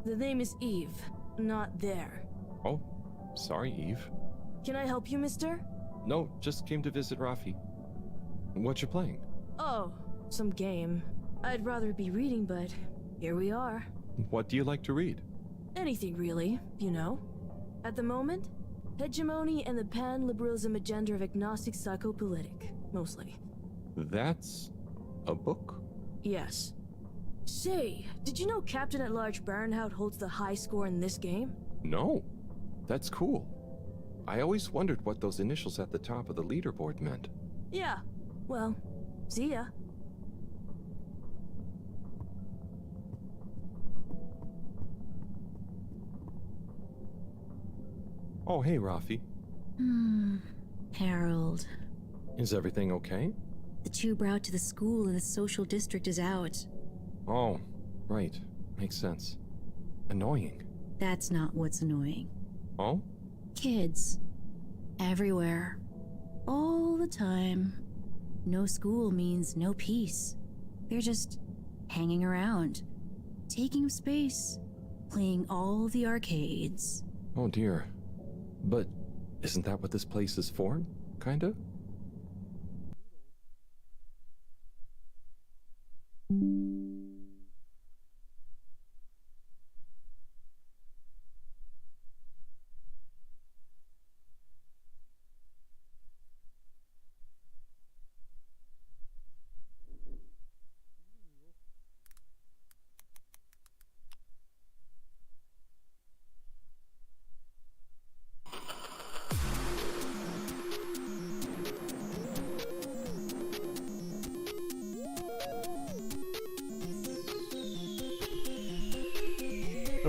The name is Eve, not there. Oh, sorry, Eve. Can I help you, mister? No, just came to visit Rafi. What you playing? Oh, some game. I'd rather be reading, but here we are. What do you like to read? Anything really, you know. At the moment, hegemony and the pan-liberalism agenda of agnostic psychopolitic, mostly. That's a book? Yes. Say, did you know Captain-at-Large Baronhout holds the high score in this game? No. That's cool. I always wondered what those initials at the top of the leaderboard meant. Yeah. Well, see ya. Oh, hey, Rafi. Harold. Is everything okay? The tube route to the school in the social district is out. Oh, right. Makes sense. Annoying. That's not what's annoying. Oh? Kids. Everywhere. All the time. No school means no peace. They're just hanging around. Taking up space. Playing all the arcades. Oh dear. But isn't that what this place is for? Kinda?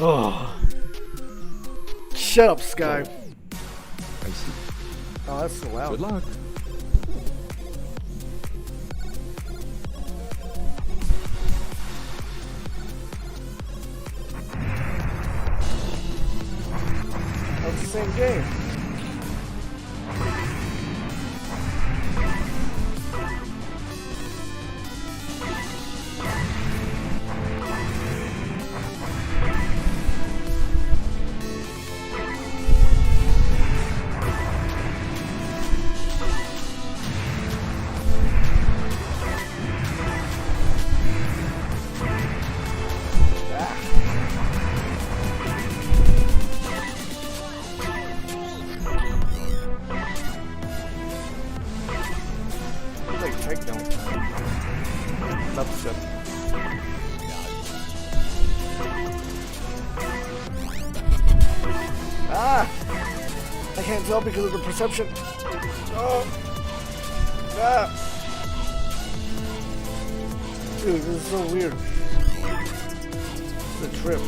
Oh. Shut up, Sky. I see. Oh, that's so loud. Good luck. That's the same game. I can't tell because of the perception. Oh. Ah. Dude, this is so weird. It's a trip.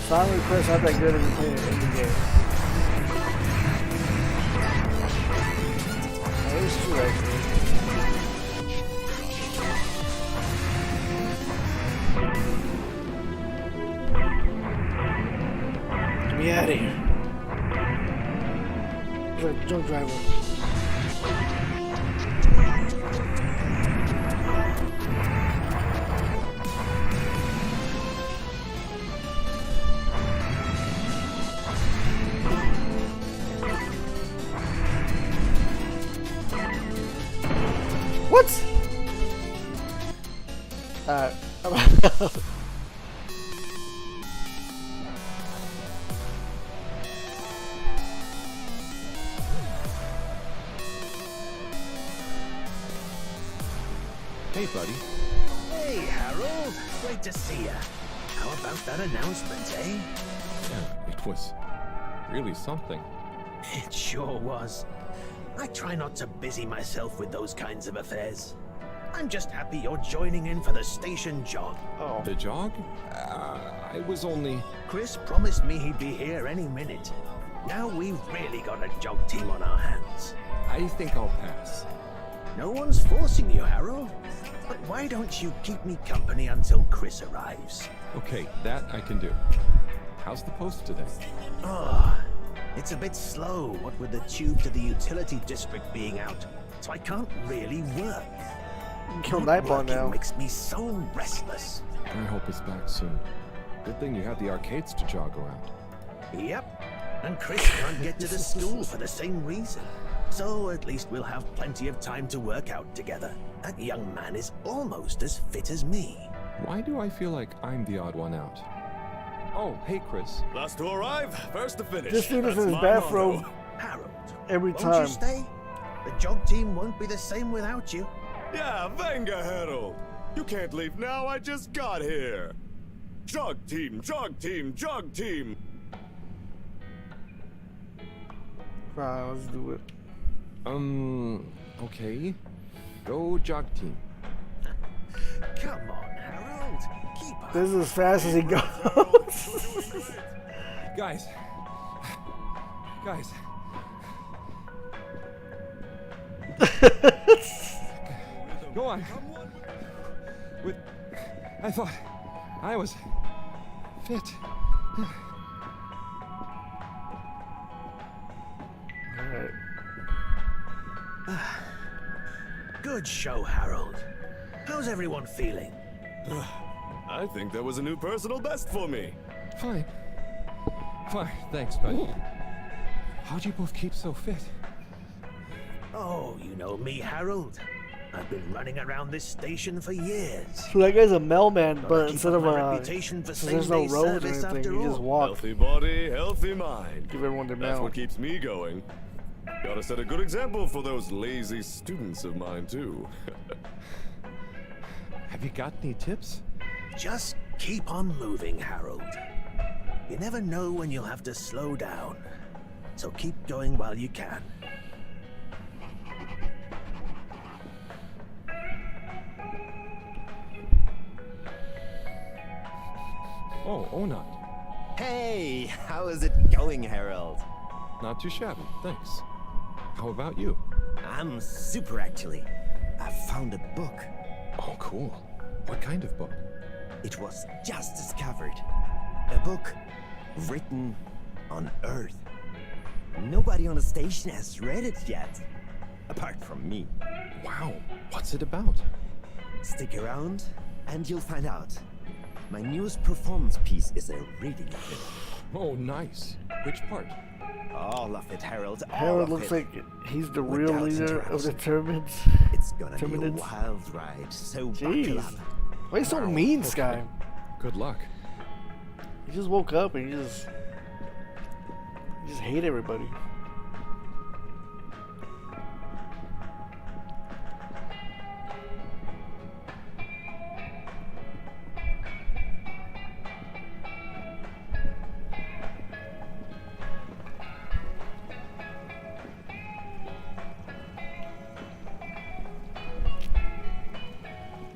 Song requests aren't that good if you're playing an indie game. That is true, actually. Get me out of here. Drunk driver. What? Hey, buddy. Hey, Harold. Great to see ya. How about that announcement, eh? Yeah, it was really something. It sure was. I try not to busy myself with those kinds of affairs. I'm just happy you're joining in for the station jog. Oh. The jog? I was only... Chris promised me he'd be here any minute. Now we've really got a jog team on our hands. I think I'll pass. No one's forcing you, Harold. But why don't you keep me company until Chris arrives? Okay, that I can do. How's the post today? Oh, it's a bit slow, what with the tube to the utility district being out. So I can't really work. Kill Nightball now. Makes me so restless. I hope it's back soon. Good thing you have the arcades to jog around. Yep. And Chris can't get to the school for the same reason. So at least we'll have plenty of time to work out together. That young man is almost as fit as me. Why do I feel like I'm the odd one out? Oh, hey, Chris. Last to arrive, first to finish. This dude is in his That's my bathrobe motto. Harold, every won't time. you stay? The jog team won't be the same without you. Yeah, venga, Harold. You can't leave now, I just got here. Jog team, jog team, jog team. Right, let's do it. Okay. Go jog team. Come on, Harold. Keep up. This is as fast as he goes. Guys. Go on. I thought I was fit. Alright. Good show, Harold. How's everyone feeling? I think that was a new personal best for me. Fine, thanks, buddy. How'd you both keep so fit? Oh, you know me, Harold. I've been running around this station for years. So that guy's a mailman, Gotta but keep instead up of my a, reputation for since there's no same-day roads or service anything, after you just all. walk. Healthy body, healthy mind. Give everyone their That's mail. what keeps me going. Gotta set a good example for those lazy students of mine, too. Have you got any tips? Just keep on moving, Harold. You never know when you'll have to slow down. So keep going while you can. Oh, Onat. Hey, how is it going, Harold? Not too shabby, thanks. How about you? I'm super, actually. I found a book. Oh, cool. What kind of book? It was just discovered. A book written on Earth. Nobody on the station has read it yet. Apart from me. Wow, what's it about? Stick around, and you'll find out. My newest performance piece is a reading of it. Oh, nice. Which part? All of it, Harold. All Harold of looks it. like he's the real Without leader of the interruption. Termins. It's gonna be a Terminids. wild ride, so buckle Jeez. up. Why are you so mean, Sky? Good luck. You just woke up and you just hate everybody.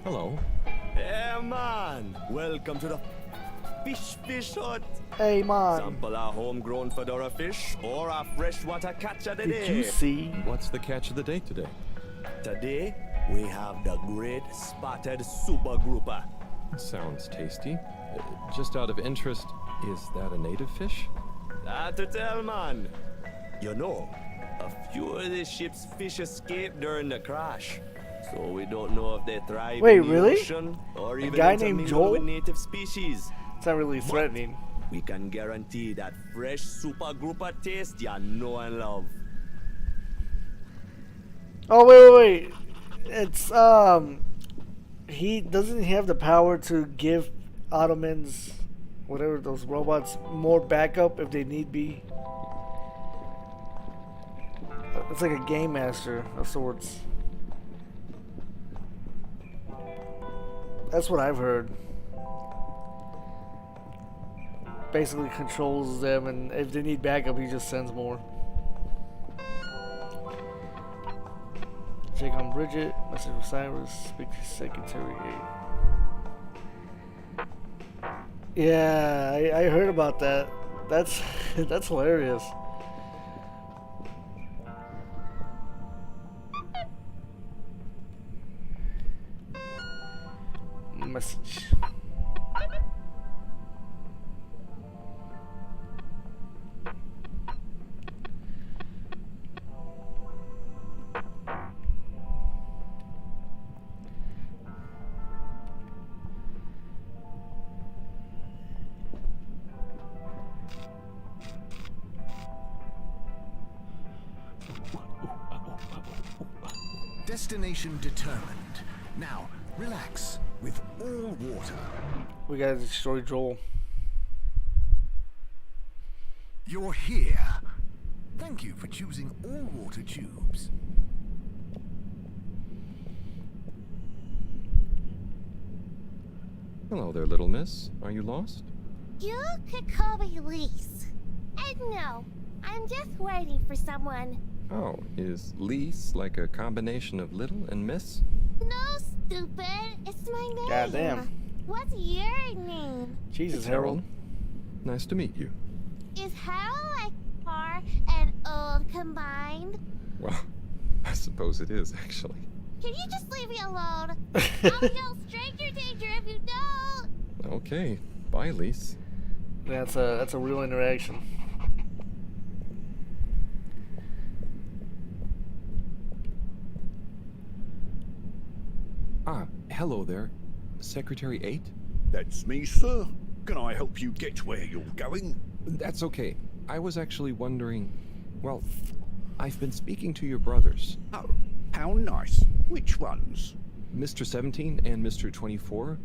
Hello. Yeah, man. Welcome to the fish hut. Hey, man. Sample a homegrown fedora fish or a freshwater catch of the day. Did you see? What's the catch of the day today? Today, we have the great spotted super grouper. Sounds tasty. Just out of interest, is that a native fish? Hard to tell, man. You know, a few of the ship's fish escaped during the crash. So we don't know if they thrive Wait, in the really? ocean or A even guy named intermingle Joel? with native species. It's not really threatening. We can guarantee that fresh super grouper taste you know and love. Oh, wait. It's, he doesn't have the power to give Ottomans, whatever those robots, more backup if they need be. It's like a game master of sorts. That's what I've heard. Basically controls them, and if they need backup, he just sends more. Check on Bridget. Message with Cyrus. Speak to Secretary 8. Yeah, I heard about that. That's that's hilarious. Message. Destination determined. Now, relax with all water. We gotta destroy Joel. You're here. Thank you for choosing all water tubes. Hello there, little miss. Are you lost? You could call me Lise. And no, I'm just waiting for someone. Oh, is Lise like a combination of little and miss? No, stupid. It's my name. Goddamn. What's your name? Jesus, It's Harold. Nice to meet you. Is Harold like far and old combined? Well, I suppose it is, actually. Can you just leave me alone? I'll yell stranger danger if you don't. Okay, bye, Lise. That's a real interaction. Ah, hello there. Secretary 8? That's me, sir. Can I help you get where you're going? That's okay. I was actually wondering... Well, I've been speaking to your brothers. Oh, how nice. Which ones? Mr. 17 and Mr. 24.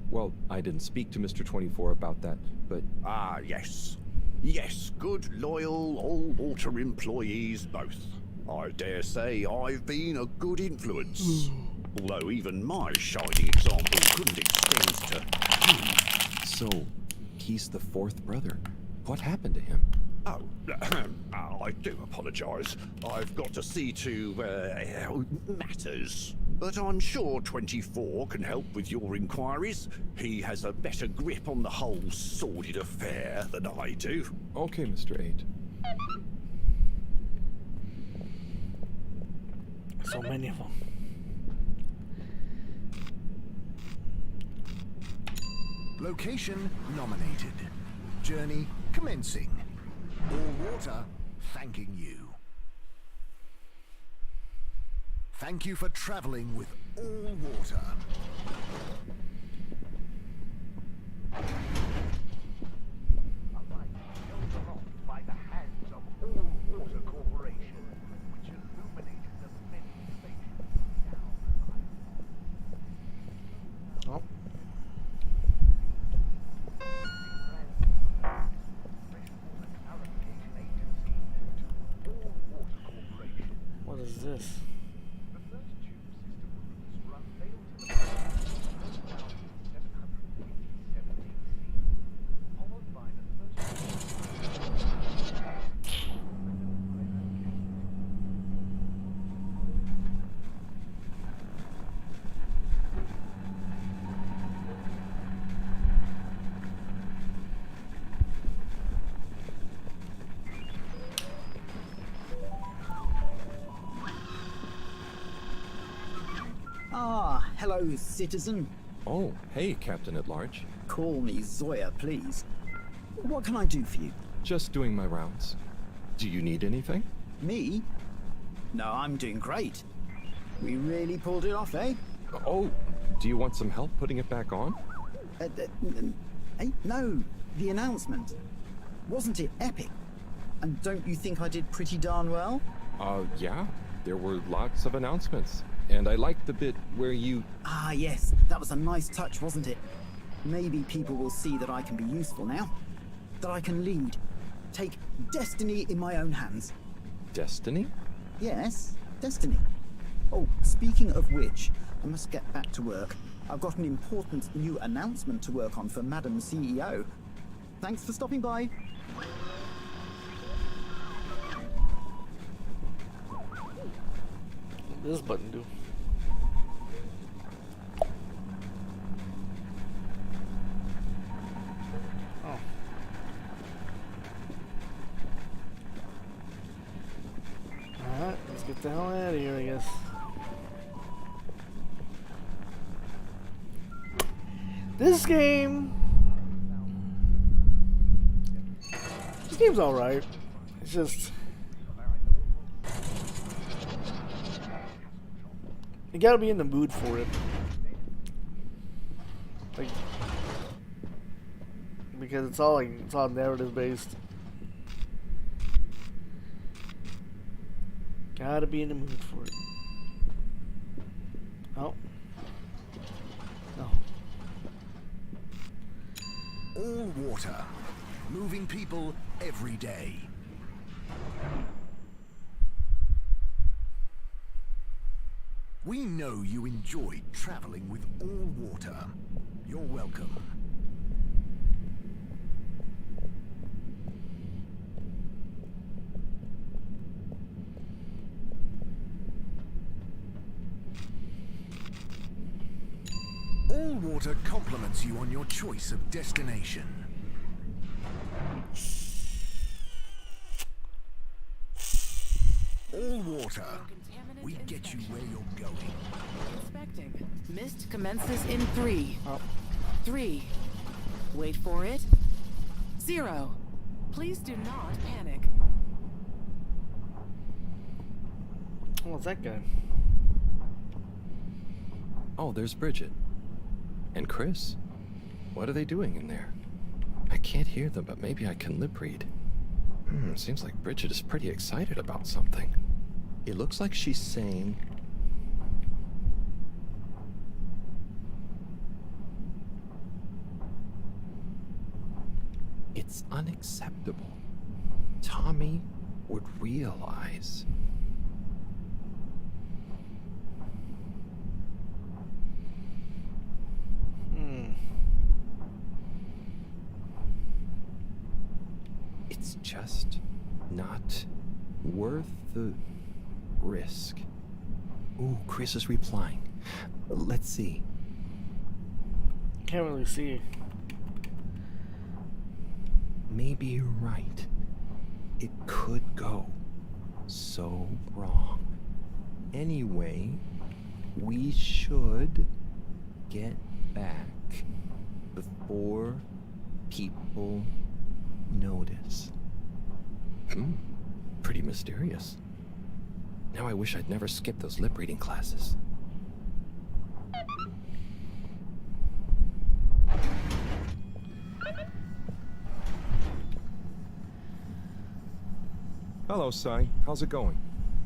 Well, I didn't speak to Mr. 24 about that, but... Ah, yes. Yes, good, loyal, all-water employees both. I dare say I've been a good influence. Although even my shining example couldn't extend to... So, he's the fourth brother. What happened to him? Oh, I do apologise. I've got to see to, matters. But I'm sure 24 can help with your inquiries. He has a better grip on the whole sordid affair than I do. Okay, Mr. 8. So many of them. Location nominated. Journey commencing. All water thanking you. Thank you for traveling with all water. By the hands of All Water Corporation, which illuminated the many stations down the line. Oh. What is this? Ah, hello, citizen. Oh, hey, Captain at Large. Call me Zoya, please. What can I do for you? Just doing my rounds. Do you need anything? Me? No, I'm doing great. We really pulled it off, eh? Oh, do you want some help putting it back on? No, the announcement. Wasn't it epic? And don't you think I did pretty darn well? Yeah. There were lots of announcements. And I liked the bit where you... Ah, yes. That was a nice touch, wasn't it? Maybe people will see that I can be useful now. That I can lead. Take destiny in my own hands. Destiny? Yes, destiny. Oh, speaking of which, I must get back to work. I've got an important new announcement to work on for Madam CEO. Thanks for stopping by. This button do? Oh. Alright, let's get the hell out of here, I guess. This game's alright. It's just you gotta be in the mood for it. Like, because it's all narrative based. Gotta be in the mood for it. Oh. No. All water. Moving people every day. We know you enjoyed traveling with all water. You're welcome. All water compliments you on your choice of destination. All water. We get you where you're going. Inspecting. Mist commences in 3. 3. Wait for it. 0. Please do not panic. What's that guy? Oh, there's Bridget. And Chris. What are they doing in there? I can't hear them, but maybe I can lip read. Seems like Bridget is pretty excited about something. It looks like she's saying... It's unacceptable. Tommy would realize... It's just not worth the risk. Ooh, Chris is replying. Let's see. Can't really see. Maybe you're right. It could go so wrong. Anyway, we should get back before people notice. Pretty mysterious. Now I wish I'd never skipped those lip reading classes. Hello, Sai. How's it going?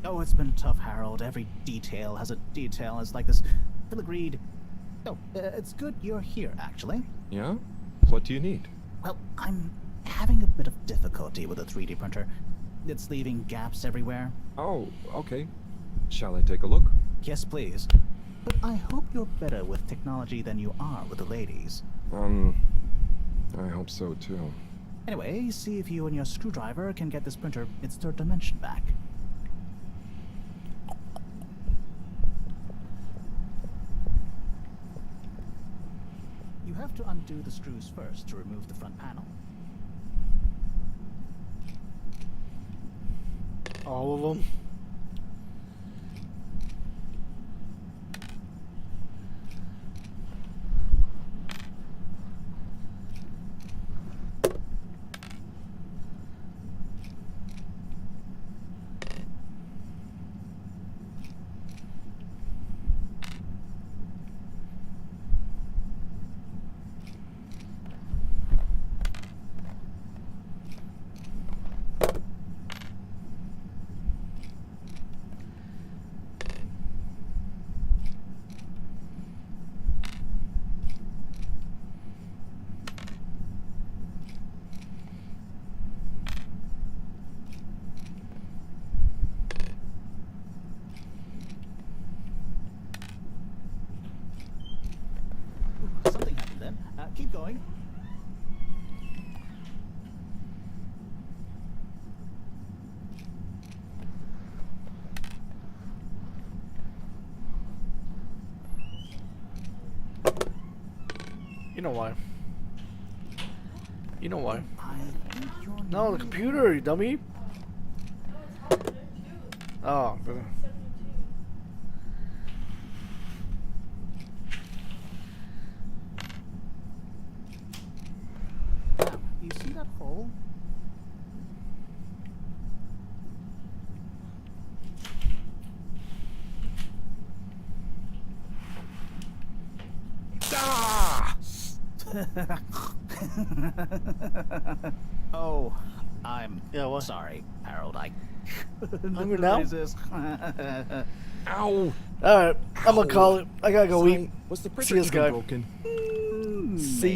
Oh, it's been tough, Harold. Every detail has a detail. It's like this filigreed. Oh, it's good you're here, actually. Yeah? What do you need? Well, I'm having a bit of difficulty with the 3D printer. It's leaving gaps everywhere. Oh, okay. Shall I take a look? Yes, please. But I hope you're better with technology than you are with the ladies. I hope so too. Anyway, see if you and your screwdriver can get this printer its third dimension back. You have to undo the screws first to remove the front panel. All of them? Something happened then. Keep going. You know why. You know why. No, the computer, you dummy. Oh. You see that hole? Ah! Oh, I'm sorry, Harold. I hungry now? Ow! Alright, I'm gonna call it. I gotta go Sorry, eat. was the See this printer guy. broken? See